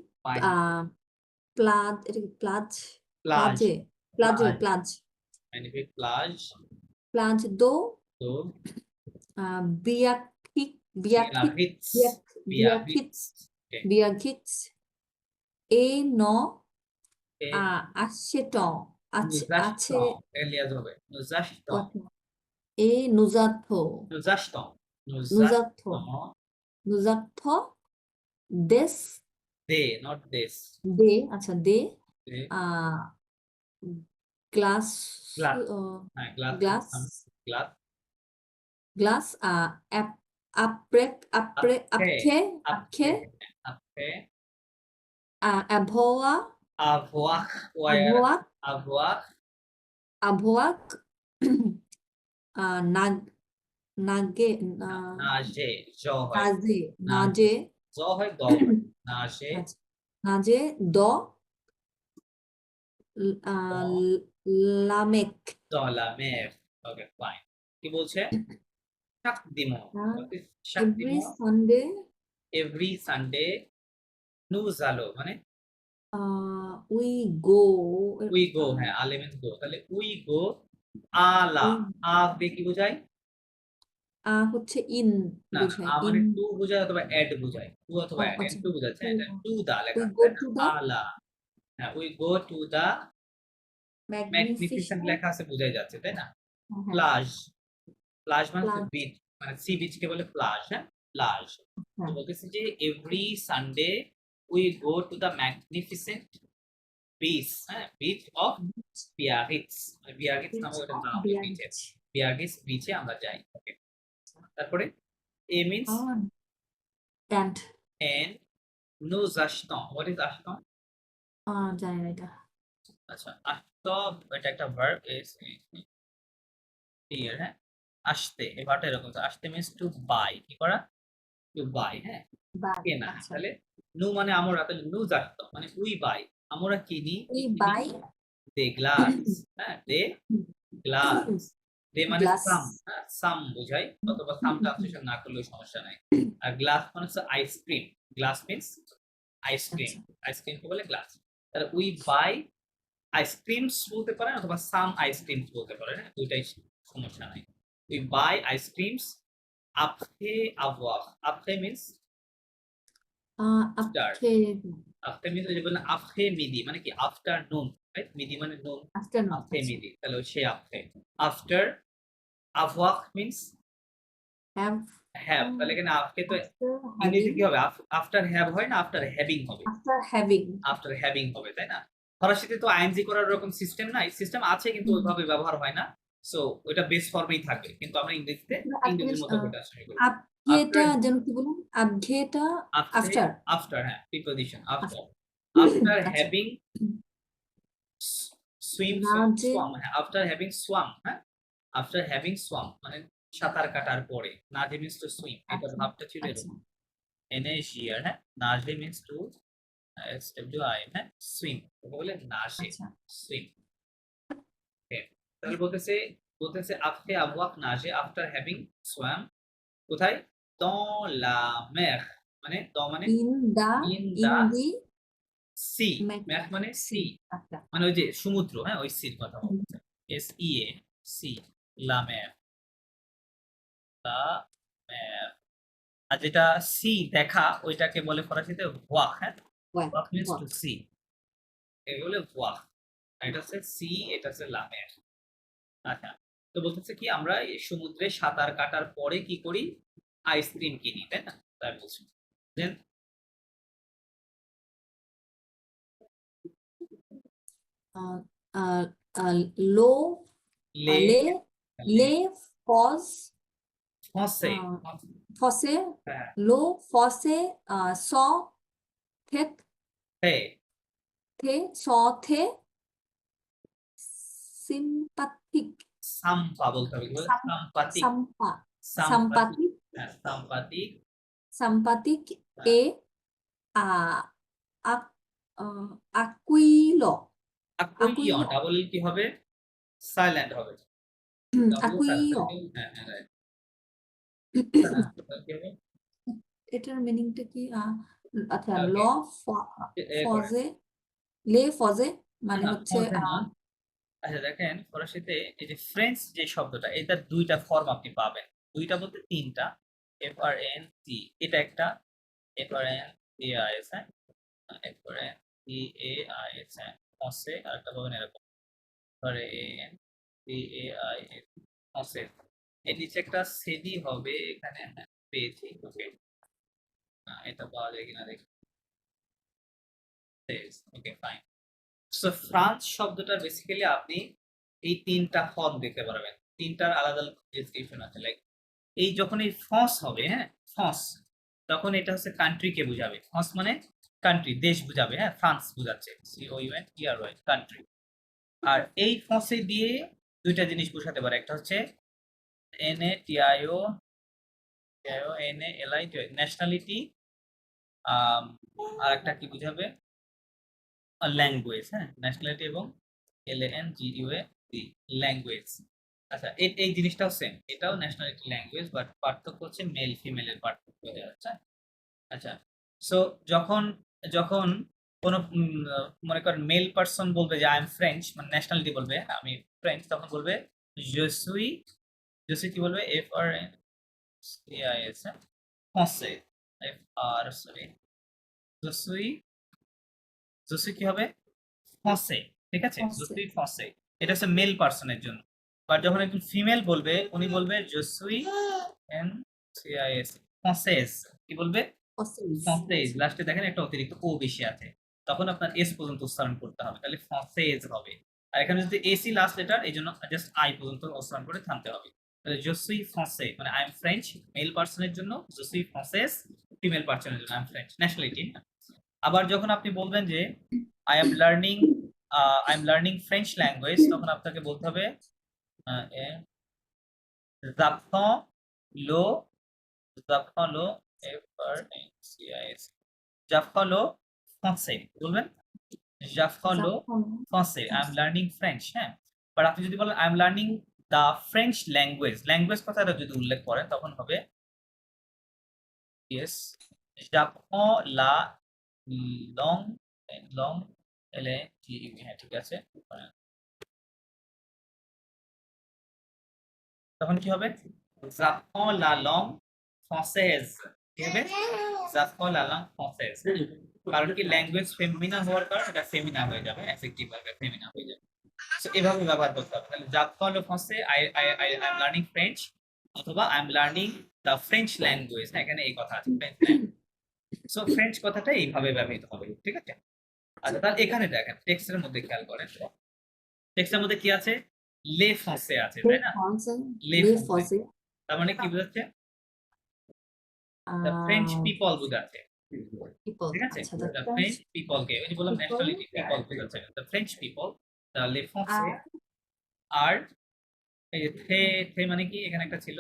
প্লাজ, এটা কি প্লাজ, প্লাজ, প্লাজে, প্লাজ, প্লাজ, মাইনিফিক, প্লাজ, প্লাজ দো, তো বিয়াখিক, বিয়াখিক, বিয়াহিটস, বিয়াখিটস, ওকে, বিয়াখিটস, এ ন, এই আশেট, আছে, নুজাশটং, এলিয়াজ হবে নুজাশটং, এ নুজাথ, নুজাশটং, নুজাথ, নুজাশটং, নুজাথ, দেশ, দে, নট দেশ, দে, আচ্ছা দে, দে, গ্লাস, গ্লাস, হ্যাঁ, গ্লাস, গ্লাস, গ্লাস, গ্লাস, আপ্রেক, আপে, আপখে, আপে, আপে, আভোয়া, আভওয়াহ, ওয়ার, আভোয়াক, আভওয়াহ, আভোয়াক, নাগ, নাগে, নাজে, জ হয়, নাজে, নাজে, নাজে, জ হয়, দ হয়, নাজে, আচ্ছা, নাজে, দ, দ, লামেক, দলামের, ওকে, ফাইন। কি বলছে? শাকদিমো, এভরি শাকদিমো, সানডে, এভরি সানডে, নুজালো মানে উই গো, উই গো, হ্যাঁ, আলে মিন্স গো, তাহলে উই গো, আলা, আ দিয়ে কি বোঝায়? হচ্ছে ইন না, বোঝায়, আ ইন, মানে টু বোঝায় অথবা অ্যাড বোঝায়, টু অথবা অ্যাড, আচ্ছা, টু বোঝাচ্ছে, এটা টু দা লেখা উই আছে, গো তাই না? টু দা আলা, হ্যাঁ, we go to the magnificent magnificent, লেখা আছে, বোঝাই যাচ্ছে, তাই না? হ্যাঁ, প্লাজ, প্লাজ মানে হচ্ছে প্লাজ, বিচ, মানে সি বিচ কে বলে প্লাজ, হ্যাঁ, প্লাজ। তো হ্যাঁ, বলতেছে যে every Sunday we go to the magnificent beach, হ্যাঁ, বিচ অফ বিয়ারিটস, মানে বিয়ারিটস নামক একটা নাম হবে বিচের, বিয়ারিটস বিচে আমরা যাই, ওকে। তারপরে এ মিন্স প্যান্ট, এন, nous achetons, what is acheton? জানি না এটা, আচ্ছা, acheton এটা একটা ভার্ব, is here, হ্যাঁ, আসতে, এই ভার্বটা এরকম, আসতে মিন্স টু বাই, কি করা, টু বাই, হ্যাঁ, বাই, কেনা। আচ্ছা, তাহলে নু মানে আমরা, তাহলে নু আcheton মানে উই বাই, আমরা কিনি, কি উই কিনি, বাই, দে গ্লাস, হ্যাঁ, দে গ্লাস, দে মানে গ্লাস, সাম, হ্যাঁ, সাম বোঝায়, অথবা সাম ট্রান্সলেশন না করলেও সমস্যা নাই। আর গ্লাস মানে হচ্ছে আইসক্রিম, গ্লাস মিন্স আইসক্রিম, আচ্ছা, আইসক্রিমকে বলে গ্লাস। তাহলে উই বাই আইসক্রিমস বলতে পারেন অথবা সাম আইসক্রিমস বলতে পারেন, হ্যাঁ, দুইটাই সমস্যা নাই। উই বাই আইসক্রিমস après avoir, après means after, আপকে, আফটার মিন্স ওই যে বললেন après midi মানে কি আফটারনুন, রাইট, মিডি মানে নুন, আফটারনুন, après midi, তাহলে সে après, after, avoir means have, have, তাহলে এখানে আফকে তো আফটার ইংরেজি হ্যাভিং, কি হবে, আফটার হ্যাভ হয় না আফটার হ্যাভিং হবে, আফটার হ্যাভিং, আফটার হ্যাভিং হবে, তাই না? ফরাসিতে তো আইএনজি করার ওরকম সিস্টেম নাই, সিস্টেম আছে কিন্তু ওইভাবে ব্যবহার হয় না, সো ওইটা বেস ফর্মেই থাকবে, কিন্তু আমরা ইংরেজিতে আরেকটা ইংরেজির জিনিস, মতো করে আসলে করব। আবঘেটা আফটার, যেন কি বলুন, আবঘেটা, আফটার, আফটার, আফটার, হ্যাঁ, প্রিপোজিশন আফটার, আফটার আচ্ছা, হ্যাভিং সুইম, না যে, সোয়াম, হ্যাঁ, আফটার হ্যাভিং সোয়াম, হ্যাঁ, আফটার হ্যাভিং সোয়াম মানে সাঁতার কাটার পরে, নাজে মিন্স টু সুইম, এটা আচ্ছা, ভাবটা ছিল আচ্ছা, এরকম, এনএজিআর, হ্যাঁ, নাজে মিন্স টু এসডব্লিউআই, হ্যাঁ, সুইম, ওকে বলে নাজে, আচ্ছা, সুইম, তাহলে বলতেছে, বলতেছে après avoir nagé, after having swam, কোথায়, dans la mer, মানে dans মানে in the, in in the the, sea, ম্যাক, mer মানে সি, sea, আচ্ছা, মানে ওই যে সমুদ্র, হ্যাঁ, ওই সির কথা বলছে, S E A, sea, la mer, la mer, আর যেটা সি দেখা ওইটাকে বলে ফরাসিতে voir, হ্যাঁ, ওয়াক, voir means ওয়াক, to see, এগুলো বলে voir, আর এটা হচ্ছে সি, এটা হচ্ছে la mer। আচ্ছা, তো বলতেছে কি আমরা এই সমুদ্রে সাঁতার কাটার পরে কি করি, আইসক্রিম কিনি, তাই না, তাই বলছি। দেন লো, লে, লে, লে, লে, ফজ, ফসে, ফসে, হ্যাঁ, লো, ফসে, স, থেত, হে, থে, স, থে, সিম্পাথিক, সাম্পা বলতে হবে, কি বলে, সাম্পাতিক, সাম্পা, সাম্পাতিক, সাম্পাথিক, হ্যাঁ, সাম্পাতিক, সাম্পাথিক, হ্যাঁ, এ, আ, আক, আকুইলো, আকুইলিয়ন, আকুইলো, ডাবল কি হবে, সাইলেন্ট হবে, আকুইও হ্যাঁ হ্যাঁ right. কি হবে? এটার মিনিংটা কি আচ্ছা ল Okay, করেন ফজে লে ফজে না মানে না হচ্ছে ফজে না। আচ্ছা দেখেন ফরাসিতে এই যে ফ্রেঞ্চ যে শব্দটা এটার দুইটা ফর্ম আপনি পাবেন, দুইটা বলতে তিনটা। FRNC এটা একটা, FRNCIS হ্যাঁ, FRNCAIS হ্যাঁ, ফসে আর একটা পাবেন এরকম FRNCAIS ফসে। এর নিচে একটা সেডি হবে এখানে, হ্যাঁ পেয়েছি। ওকে, এটা পাওয়া যায় কিনা দেখি। Okay fine. সো ফ্রান্স শব্দটার বেসিক্যালি আপনি এই তিনটা ফর্ম দেখতে পারবেন, তিনটার আলাদা আলাদা ডেসক্রিপশন আছে। লাইক এই যখন এই ফ্রান্স হবে, হ্যাঁ ফ্রান্স, তখন এটা হচ্ছে কান্ট্রিকে বোঝাবে। ফ্রান্স মানে কান্ট্রি, দেশ বোঝাবে। হ্যাঁ ফ্রান্স বোঝাচ্ছে, COUNTRY কান্ট্রি। আর এই ফ্রান্সে দিয়ে দুইটা জিনিস বোঝাতে পারে, একটা হচ্ছে NATIONALI ন্যাশনালিটি, আর একটা কি বোঝাবে ল্যাঙ্গুয়েজ। হ্যাঁ ন্যাশনালিটি এবং LANGUAGE ল্যাঙ্গুয়েজ। আচ্ছা এই জিনিসটাও সেম, এটাও ন্যাশনালিটি ল্যাঙ্গুয়েজ, বাট পার্থক্য হচ্ছে মেল ফিমেলের পার্থক্য হয়ে যাচ্ছে। আচ্ছা সো যখন যখন কোনো মনে করেন মেল পার্সন বলবে যে আই এম ফ্রেঞ্চ, মানে ন্যাশনালিটি বলবে আমি ফ্রেঞ্চ, তখন বলবে জসুই, জসুই কি বলবে FRNCIS ফ্রান্সে, সরি জসুই, জসুই কি হবে ফ্রান্সে, ঠিক আছে জসুই ফ্রান্সে। এটা হচ্ছে মেল পার্সনের জন্য। বাট যখন একজন ফিমেল বলবে উনি বলবে জসুই NCIS ফ্রান্সেজ, কি বলবে ফ্রান্সেজ। লাস্টে দেখেন একটা অতিরিক্ত ও বেশি আছে, তখন আপনার এস পর্যন্ত উচ্চারণ করতে হবে, তাহলে ফ্রান্সেজ হবে। আর এখানে যদি এসি লাস্ট লেটার, এই জন্য জাস্ট আই পর্যন্ত উচ্চারণ করে থামতে হবে। তাহলে জসুই ফ্রান্সে মানে আই এম ফ্রেঞ্চ মেল পার্সনের জন্য, জসুই ফ্রান্সেজ ফিমেল পার্সনের জন্য আই এম ফ্রেঞ্চ ন্যাশনালিটি। আবার যখন আপনি বলবেন যে I am learning French language, তখন আপনাকে বলতে হবে j'apprends le j'apprends le FRNCIS j'apprends le français বলবেন, j'apprends le français, I am learning French. হ্যাঁ বাট আপনি যদি বলেন I am learning the French language, language কথাটা যদি উল্লেখ করেন তখন হবে yes j'apprends la langue langue LANGUE হ্যাঁ ঠিক আছে। তখন কি হবে j'apprends la langue française, কি হবে j'apprends la langue française। কারণ কি ল্যাঙ্গুয়েজ ফেমিনা হওয়ার কারণে এটা ফেমিনা হয়ে যাবে, অ্যাফেক্টিভ ভাবে ফেমিনা হয়ে যাবে। সো এভাবে ব্যবহার করতে হবে। তাহলে j'apprends le français, I am learning French, অথবা I am learning the French language। এখানে এই কথা আছে ফ্রেঞ্চ ল্যাঙ্গুয়েজ। সো ফ্রেঞ্চ কথাটা এইভাবে ব্যবহৃত হবে, ঠিক আছে। আচ্ছা তাহলে এখানে দেখেন টেক্সটের মধ্যে খেয়াল করেন, টেক্সটের মধ্যে কি আছে লে ফ্রান্সে আছে, তাই না লে লে ফ্রান্সে, ফজে তার মানে কি বোঝাচ্ছে দ্য ফ্রেঞ্চ পিপল বোঝাচ্ছে, পিপল ঠিক আছে আচ্ছা দ্য ফ্রেঞ্চ পিপল কে ওই যে বললাম ন্যাশনালিটি পিপল বোঝাচ্ছে, দ্য ফ্রেঞ্চ পিপল দ্য লে ফ্রান্সে। আর এই যে থে মানে কি এখানে একটা ছিল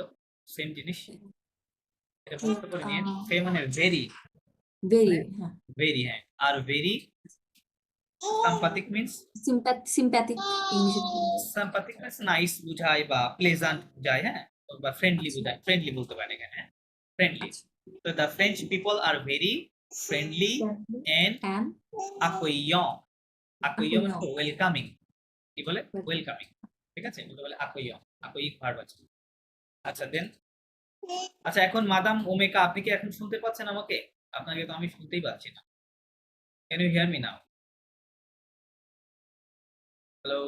সেম জিনিস, এটা বুঝতে করে নিয়ে থে মানে ভেরি, ভেরি হ্যাঁ ভেরি হ্যাঁ। আর ভেরি সাম্পাথিক মিন্স, সিম্প্যাথিক ইংলিশে সাম্পাথিক মিন্স নাইস বুঝায় বা প্লেজেন্ট বুঝায়, হ্যাঁ বা ফ্রেন্ডলি আচ্ছা বুঝায়, ফ্রেন্ডলি বলতে পারেন এখানে, হ্যাঁ ফ্রেন্ডলি। আচ্ছা So the French people are very friendly and and accueillant. Accueillant মানে acquiesce ওয়েলকামিং, কি বলে ওয়েলকামিং, ঠিক আছে এটা বলে accueillant, accueillir ভার্ব আছে। আচ্ছা দেন, আচ্ছা এখন মাদাম ওমেকা আপনি কি এখন শুনতে পাচ্ছেন আমাকে? আপনাকে তো আমি শুনতেই পাচ্ছি না। Can you hear me now? Hello,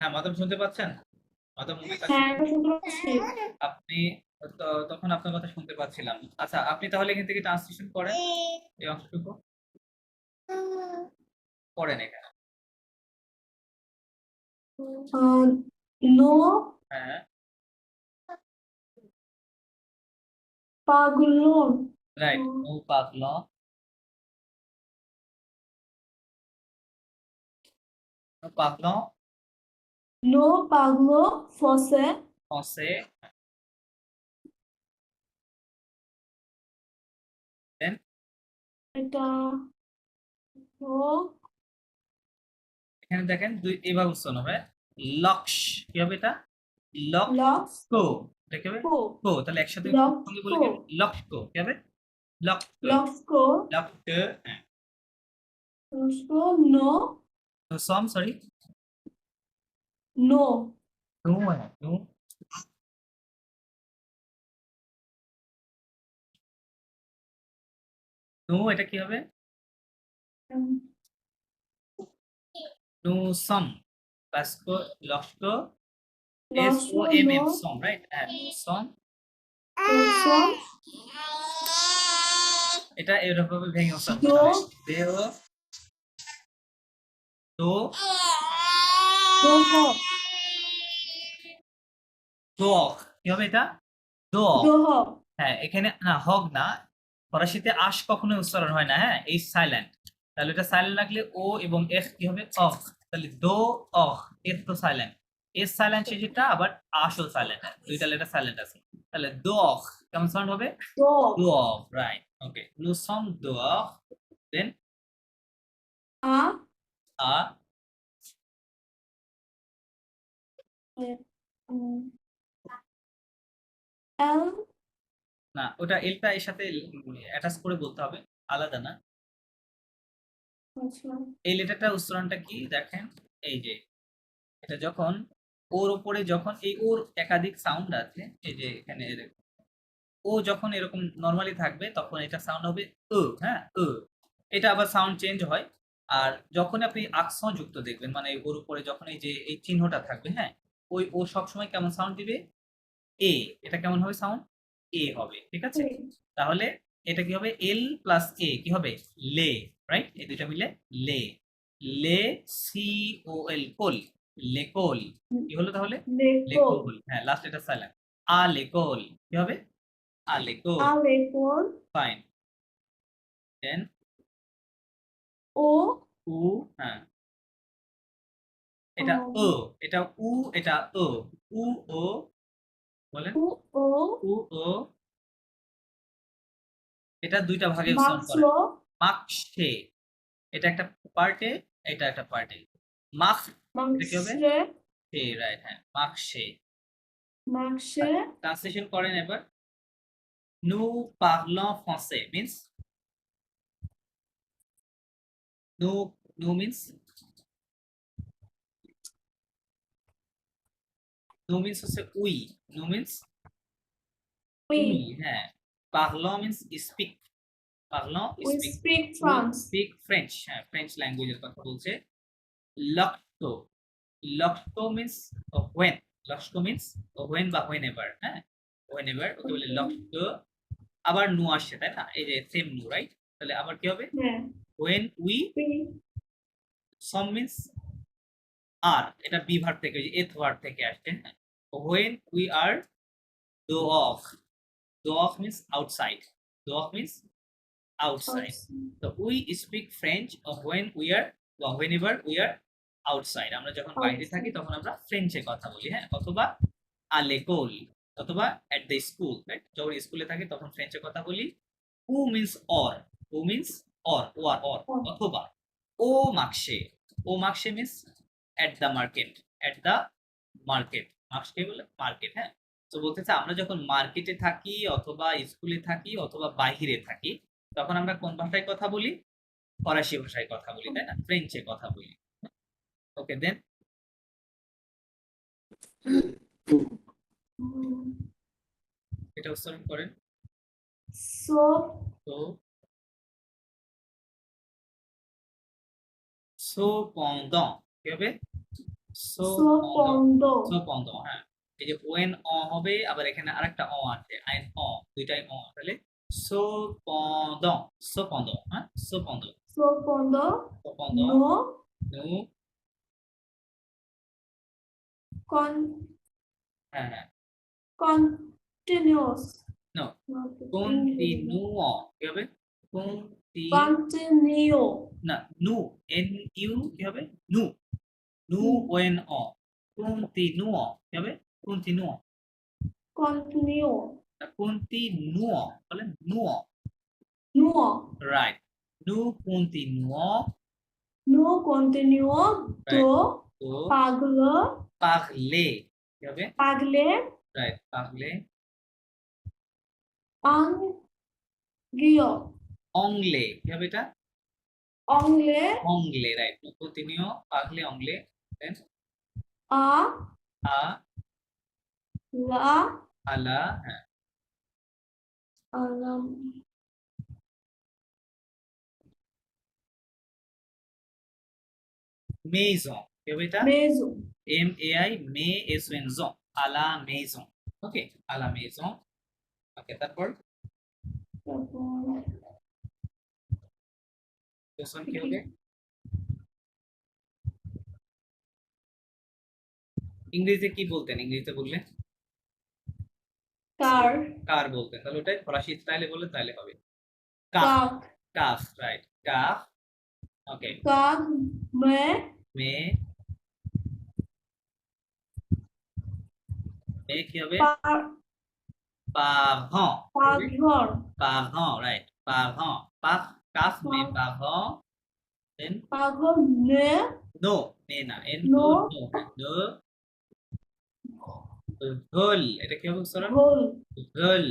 হ্যাঁ মাদাম শুনতে পাচ্ছেন? মাদাম ওমেকা আপনি তখন আপনার কথা শুনতে পাচ্ছিলাম। আচ্ছা আপনি তাহলে এখান থেকে ট্রান্সলেশন করেন এই অংশটুকু, করেন এখানে। No হ্যাঁ parlons. Right, nous parlons nous parlons Nous parlons français. français, then Et nous এখানে দেখেন এভাবে উচ্চারণ হবে লক্ষ, কি হবে এটা? লক্ষ, Lux. এটা কি হবে? Co. কো, তাহলে একসাথে লক্ষ। সঙ্গে বলে কি হবে? লক্ষ, কি হবে? লক্ষ, Loxco. লক্ষ, হ্যাঁ। Loxco. No. তো সম, সরি, No. নো, হ্যাঁ, নো, নো, এটা কি হবে? Um, নো সম, লক্ষ, লক্ষ, S O Loxco. M No. M, সম, রাইট? হ্যাঁ, সম। Som. এটা এরকম ভাবে ভেঙে উচ্চারণ Do. করতে হবে। দেহ, দো, Doho. দোখ, কি হবে এটা? দোখ। Doho. হ্যাঁ, এখানে না, হক না, ফরাসিতে আশ কখনোই উচ্চারণ হয় না, হ্যাঁ, এই সাইলেন্ট। তাহলে এটা সাইলেন্ট রাখলে ও এবং এখ কি হবে? অখ। তাহলে দো, অখ, এর তো সাইলেন্ট, এস সাইলেন্ট শেষেরটা, আবার আশও সাইলেন্ট, দুইটা লেটার সাইলেন্ট আছে। তাহলে দো অখ কেমন সাউন্ড হবে? Dog. দো অখ, রাইট, ওকে। নু সম দো অখ, দেন A. A, Um, L. না, ওটা এলটা এর সাথে অ্যাটাচ করে বলতে হবে, আলাদা না। আচ্ছা। এই লেটারটা উচ্চারণটা কি দেখেন, এই যে এটা যখন ওর উপরে, যখন এই ওর একাধিক সাউন্ড আছে, এই যে এখানে ও যখন এরকম নরমালি থাকবে তখন এটা সাউন্ড হবে ও, হ্যাঁ, ও। এটা আবার সাউন্ড চেঞ্জ হয়। আর যখন আপনি আকসন যুক্ত দেখবেন, মানে ওর উপরে যখন এই যে এই চিহ্নটা থাকবে, হ্যাঁ, ওই ও সবসময় কেমন সাউন্ড দিবে? এ। এটা কেমন হবে সাউন্ড? এ হবে, ঠিক আছে? তাহলে এটা কি হবে? এল প্লাস এ কি হবে? লে, রাইট? এই দুইটা মিলে লে, লে, সি ও এল, কোল, লেকোল। কি হলো তাহলে? Lecol. লেকোল, হ্যাঁ, লাস্ট এটা সাইলেন্ট। আ লেকোল, কি হবে? আ লেকোল, Alecol. ফাইন। দেন O. উ, হ্যাঁ, এটা ও, এটা উ, এটা ও, উ ও, বলেন, U. O. উ ও। এটা দুইটা ভাগে উচ্চারণ করে। Maxlo. মাকশে, এটা একটা পার্টে, এটা একটা পার্টে। মাখ, এটা কি হবে? Maxche. সে, রাইট, হ্যাঁ, মাকশে। Maxche. ট্রান্সলেশন করেন এবার। nous parlons français means, nous means, nous means হচ্ছে we, nous means we, We. হ্যাঁ। parlons means speak, parlons We speak, speak we France. speak French, হ্যাঁ, ফ্রেঞ্চ ল্যাঙ্গুয়েজের কথা বলছে। লক্টো, লক্টো means when, লক্টো means when বা whenever, হ্যাঁ, whenever, ওকে বলে লক্টো। আবার নু আসছে, তাই না? এই যে সেম নু, রাইট? তাহলে আবার কি হবে? Yeah. when we, We. some means আর, এটা বি ভার্ব থেকে, ওই যে এথ ভার্ব থেকে আসছে, হ্যাঁ। when we are do off, do off means outside, do off means outside. So we speak French when we are, বা whenever we are outside, আমরা যখন বাইরে থাকি তখন আমরা ফ্রেঞ্চে কথা বলি, হ্যাঁ, অথবা à l'école, অথবা at the school, রাইট? যখন স্কুলে থাকি তখন ফ্রেঞ্চে কথা বলি। who means or, who means or অথবা ও মার্কশে, ও মার্কশে means at the market, at the market, মার্কশে বলে মার্কেট, হ্যাঁ। তো বলতেছে আমরা যখন মার্কেটে থাকি, অথবা স্কুলে থাকি, অথবা বাহিরে থাকি, তখন আমরা কোন ভাষায় কথা বলি? ফরাসি ভাষায় কথা বলি, তাই না? ফ্রেঞ্চে কথা বলি। ওকে, দেন এটা উচ্চারণ করেন। So. তো cependant, কি হবে? Cependant. cependant, হ্যাঁ। এই যে when হবে, আবার এখানে আরেকটা আছে, আইন দুইটাই তাহলে cependant, cependant, হ্যাঁ, cependant, Cependant. cependant, No. nous, Con. হ্যাঁ, হ্যাঁ, Continuous. no, Not continuons, কি হবে? Continue. না, নু, এন ইউ, কি হবে? নু, নু ওয়েন continuons, কি হবে? continuons, Continue. continuons, বলেন nous, Nous. right, nous continuons No continuo do তো parle পাগলে কি হবে? parler রাইট, পাগলে anglais অংলে কি হবে এটা? anglais অংলে, right. কন্টিনিউ পাগলে অংলে, দেন à আ la আলা, হ্যাঁ à la মেইজন কি হবে এটা? maison MAI মেইজন, আলা মেইজন। ওকে, আলা মেইজন। ওকে, তারপর তারপর কোশ্চেন কি হবে? ইংরেজিতে কি বলতেন? ইংরেজিতে বললে কার কার বলতেন, তাহলে ওটাই ফরাসি স্টাইলে বললে তাহলে হবে কাফ। কাক কাফ, রাইট, কাফ। ওকে, কাক মে মে মে কি হবে? পার পাভন, পাঘর পাভন, রাইট, পাভন। পাভ, কাফ মে পাভন, দেন পাঘর নে নো, নে না, এন নো নো, নো ঘোল, এটা কি হবে উচ্চারণ? ঘোল ঘোল,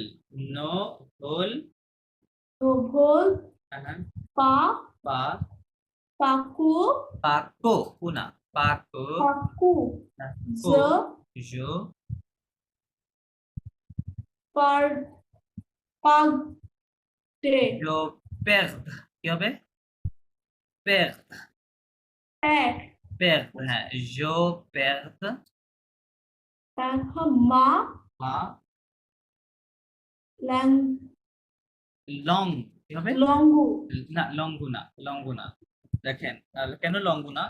নো ঘোল, ঘোল হ্যাঁ, পা পা পাকু পাকো, পুনা পাকো, পাকু জ কো, জো পার পাগ দে জো পের্দ কি হবে? পের্দ, এক পের্দ, হ্যাঁ, জো পের্দ, তারপর মা মা ল্যাং লং কি হবে? লঙ্গু না, লঙ্গু না, লঙ্গু না। দেখেন কেন লঙ্গু না?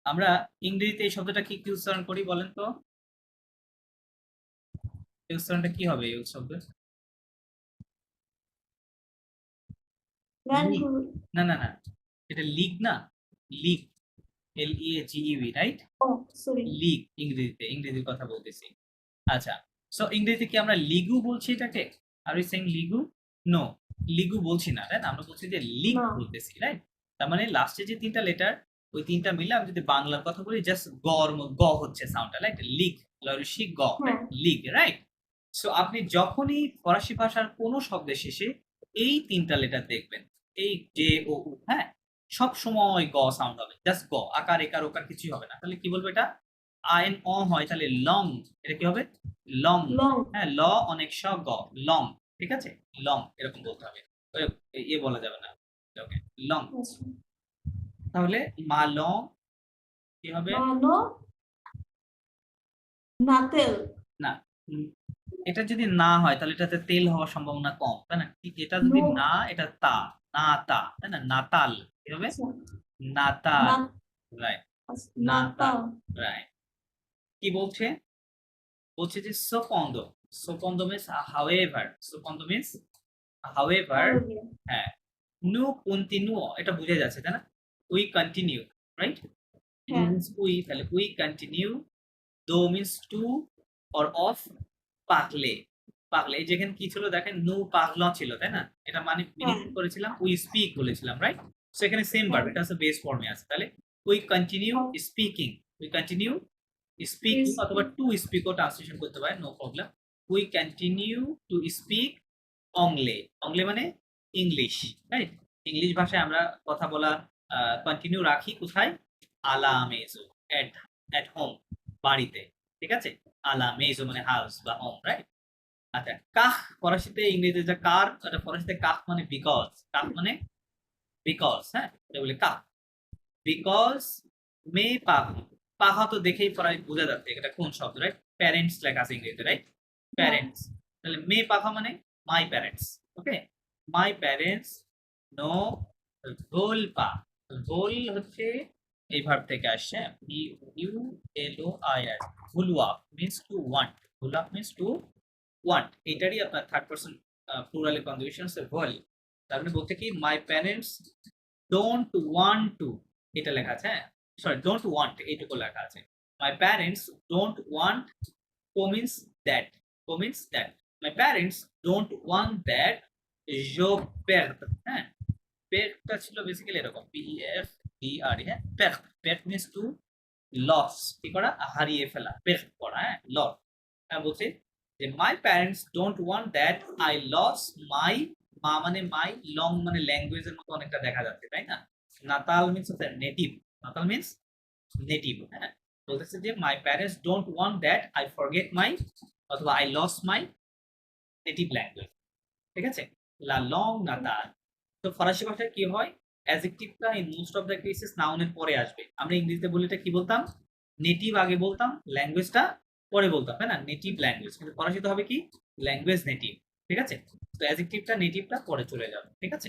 আমরা ইংরেজিতে এই শব্দটা কি কি উচ্চারণ করি বলেন তো? এই উচ্চারণটা কি হবে এই শব্দের? ল্যাঙ্গু না না না, এটা লিগ না, লিগ, LEAGEV, রাইট? ও সরি লিগ ইংরেজিতে, ইংরেজির কথা বলতেছি। আচ্ছা, সো ইংরেজিতে কি আমরা লিগু বলছি এটাকে? আর উই সেইং লিগু? নো, লিগু বলছি না, রাইট? আমরা বলছি যে লিগ না। বলতেছি, রাইট? তার মানে লাস্টে যে তিনটা লেটার, ওই তিনটা মিলে আমি যদি বাংলার কথা বলি, জাস্ট গ হচ্ছে সাউন্ডটা, রাইট? লিগ, লরিশি গ, হ্যাঁ। League, right? সো আপনি যখনই ফরাসি ভাষার কোনো শব্দের শেষে এই তিনটা লেটার দেখবেন, এই জে ও উ, হ্যাঁ, সব সময় গ সাউন্ড হবে, জাস্ট গ, আকার একার ওকার কিছুই হবে না। তাহলে কি বলবো এটা? আইন অ হয়, তাহলে লং, এটা কি হবে? লং, লং হ্যাঁ, ল অনেক স গ, লং, ঠিক আছে? লং এরকম বলতে হবে, ইয়ে বলা যাবে না। ওকে, লং। আচ্ছা তাহলে মা লং কি হবে? মানো নাতেল না, এটা যদি না হয় তাহলে এটাতে তেল হওয়ার সম্ভাবনা কম, তাই না? ঠিক, এটা যদি নো না, এটা তা, না তা, তাই না? নাতাল কি হবে? আচ্ছা নাতাল, না রাইট, আচ্ছা, নাতাল, নাতাল রাইট। কি বলছে? বলছে যে সোপন্দ, সোপন্দ মিন্স হাউএভার, সোপন্দ মিন্স হাউএভার, হ্যাঁ, নু কন্টিনিউ, এটা বুঝে যাচ্ছে, তাই না? We continue, right? হ্যাঁ মিন্স উই, তাহলে উই কন্টিনিউ, দো মিন্স টু অর অফ, পাকলে, পাকলে, এই যেখানে কি ছিল দেখেন, নু পাগল ছিল, তাই না? এটা মানে মিনিং হ্যাঁ। করেছিলাম উই স্পিক বলেছিলাম, রাইট? সেখানে সেম ভার্ব, এটা আছে বেস ফর্মে আছে, তাহলে we continue speaking, we continue speaking, অথবা টু স্পিকও ট্রান্সলেশন করতে পারে, no problem. We continue to speak অংলে, অংলে মানে ইংলিশ, রাইট? ইংলিশ ভাষায় আমরা কথা বলা কন্টিনিউ রাখি কোথায়? আলা মেজো, এট হোম, বাড়িতে, ঠিক আছে? আলা মেজো মানে হাউস বা হোম, রাইট? আচ্ছা, কাহ ফরাসিতে, ইংরেজিতে যা কার, এটা ফরাসিতে কাহ মানে বিকজ, কাহ মানে বিকজ, হ্যাঁ, এটা বলে কাহ, বিকজ মে পাহ, পাহা তো দেখেই পড়াই বোঝা যাচ্ছে এটা কোন শব্দ, রাইট? প্যারেন্টস লেখা আছে ইংরেজিতে, রাইট? প্যারেন্টস, তাহলে মে পাহা মানে my parents, okay? My parents নো ভোল পা, ভোল হচ্ছে এই ভার্ব থেকে আসছে, VULOIR, ভুলুয়া মিন্স টু ওয়ান্ট, ভুলুয়া মিন্স টু ওয়ান্ট, এটারই আপনার থার্ড পারসন প্লুরালে কনজুগেশন হচ্ছে ভোল। তার মানে বলতে কি, মাই প্যারেন্টস ডোন্ট ওয়ান্ট টু, এটা লেখা আছে, হ্যাঁ, সরি, ডোন্ট ওয়ান্ট এইটুকু লেখা আছে। মাই parents don't want, co means that, co means that, my parents don't want that je perde, হ্যাঁ, পেরটা ছিল বেসিক্যালি এরকম হ্যাঁ পের মিনস টু লস, কি করা, হারিয়ে ফেলা, পের করা, হ্যাঁ লস। বলছে যে my parents don't want that I lose my, মা মানে মাই, লং মানে ল্যাঙ্গুয়েজের মতো অনেকটা দেখা যাচ্ছে, তাই না? নাতাল মিনস হচ্ছে নেটিভ, নাতাল মিনস নেটিভ, হ্যাঁ। বলতেছে যে my parents don't want that I forget my অথবা I lose my native language, ঠিক আছে? লা লং নাতাল। তো ফরাসি ভাষায় কি হয়, অ্যাডজেক্টিভটা in most of the cases নাউনের পরে আসবে। আমরা ইংরেজিতে বলি এটা কি বলতাম, নেটিভ আগে বলতাম, ল্যাঙ্গুয়েজটা পরে বলতাম, তাই না? Native language. কিন্তু ফরাসিতে হবে কি, ল্যাঙ্গুয়েজ নেটিভ, ঠিক আছে? তো অ্যাডজেক্টিভটা নেটিভটা পরে চলে যাবে, ঠিক আছে?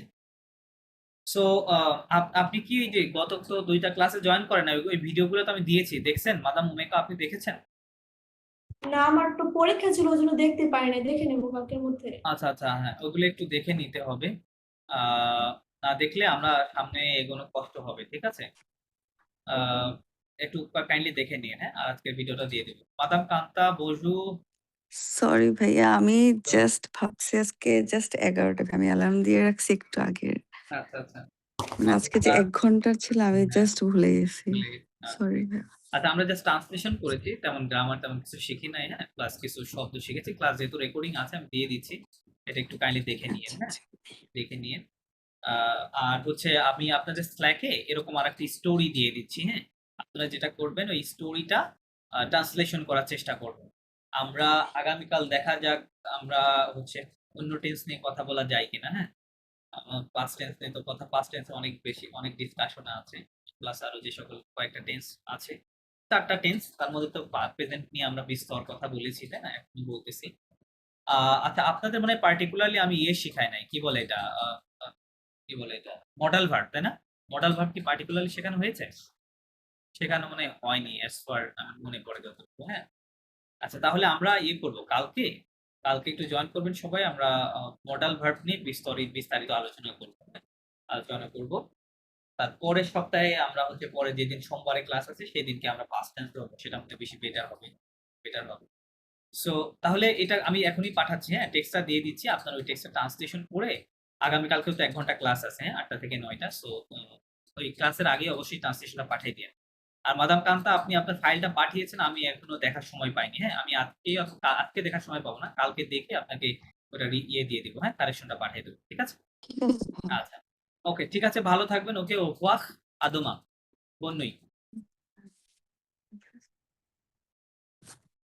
সো আপনি কি এই যে গত তো 2টা ক্লাসে জয়েন করেন, ওই ভিডিওগুলো তো আমি দিয়েছি, দেখছেন মাদাম উমেকা? আপনি দেখেছেন? না, আমার তো পরীক্ষা ছিল ওই জন্য দেখতে পারি না, দেখে নেবো কালকের মধ্যে। আচ্ছা আচ্ছা, হ্যাঁ ওগুলো একটু দেখে নিতে হবে। না দেখলে আমরা সামনে এগোনো কষ্ট হবে, ঠিক আছে? আহ, একটু কাইন্ডলি দেখে নিন, হ্যাঁ। আর আজকের ভিডিওটা দিয়ে দেবো। মাদাম কান্তা বজু। সরি ভাইয়া, আমি তো জাস্ট ভাবছি আজকে জাস্ট 11টা, আমি অ্যালার্ম দিয়ে রাখছি একটু আগে। আচ্ছা আচ্ছা, মানে আজকে যে তা- 1 ঘন্টার ছিল আমি হ্যাঁ, জাস্ট ভুলে গেছি। ভুলে গেছি। আচ্ছা সরি ভাইয়া। আচ্ছা, আমরা জাস্ট ট্রান্সলেশন করেছি, তেমন গ্রামার তেমন কিছু শিখি নাই, হ্যাঁ। প্লাস কিছু শব্দ শিখেছি। ক্লাস যেহেতু রেকর্ডিং আছে আমি দিয়ে দিচ্ছি, এটা একটু কাইন্ডলি দেখে নিন, আচ্ছা হ্যাঁ আচ্ছা। দেখে নিন। আর হচ্ছে আমি আপনাদের স্ল্যাকে এরকম আর একটা স্টোরি দিয়ে দিচ্ছি, হ্যাঁ। আপনারা যেটা করবেন ওই স্টোরিটা ট্রান্সলেশন করার চেষ্টা করবেন। আমরা আগামীকাল দেখা যাক আমরা হচ্ছে অন্য টেন্স নিয়ে কথা বলা যায় কিনা, হ্যাঁ। পাস্ট টেন্স নিয়ে তো কথা, পাস্ট টেন্স অনেক বেশি, অনেক ডিসকাশন আছে। প্লাস আরো যে সকল কয়েকটা টেন্স আছে, 4টা টেন্স, তার মধ্যে তো প্রেজেন্ট নিয়ে আমরা বিস্তর কথা বলেছি, তাই না? এখন বলতেছি। আচ্ছা, আপনাদের মানে পার্টিকুলারলি আমি শিখাই নাই, কি বলে এটা, কি বলে এটা, মডাল ভার্ব, তাই না? মডাল ভার্ব কি পার্টিকুলারলি শেখানো হয়েছে? শেখানো মনে হয়নি, অ্যাজ ফার আমার মনে পড়ে যতটুকু, হ্যাঁ। আচ্ছা, তাহলে আমরা করব কালকে, কালকে একটু জয়েন করবেন সবাই। আমরা মডাল ভার্ব নিয়ে বিস্তারিত আলোচনা করব, হ্যাঁ? আলোচনা করব। তারপরের সপ্তাহে আমরা হচ্ছে পরে যেদিন সোমবারে ক্লাস আছে সেদিনকে আমরা পাস্ট টেন্স ধরবো, সেটা আমাদের বেশি বেটার হবে, বেটার হবে। সো তাহলে এটা আমি এখনই পাঠাচ্ছি, হ্যাঁ। টেক্সটটা দিয়ে দিচ্ছি, আপনার ওই টেক্সটটা ট্রান্সলেশন করে আগামীকালকেও তো 1 ঘন্টা ক্লাস আছে, হ্যাঁ, 8টা থেকে 9টা। সো ওই ক্লাসের আগে অবশ্যই ট্রান্সলেশনটা পাঠিয়ে দিন। আর মাদাম কান্তা, আপনি আপনার ফাইলটা পাঠিয়েছেন, আমি এখনো দেখার সময় পাইনি, হ্যাঁ। আমি আজকে দেখার সময় পাবো না, কালকে দেখে আপনাকে ওটা দিয়ে দিব, হ্যাঁ, কারেকশনটা পাঠিয়ে দেবো, ঠিক আছে? ঠিক আছে। আচ্ছা, ওকে, ঠিক আছে, ভালো থাকবেন। ওকে, ও ওয়াক আদমা বন্যই।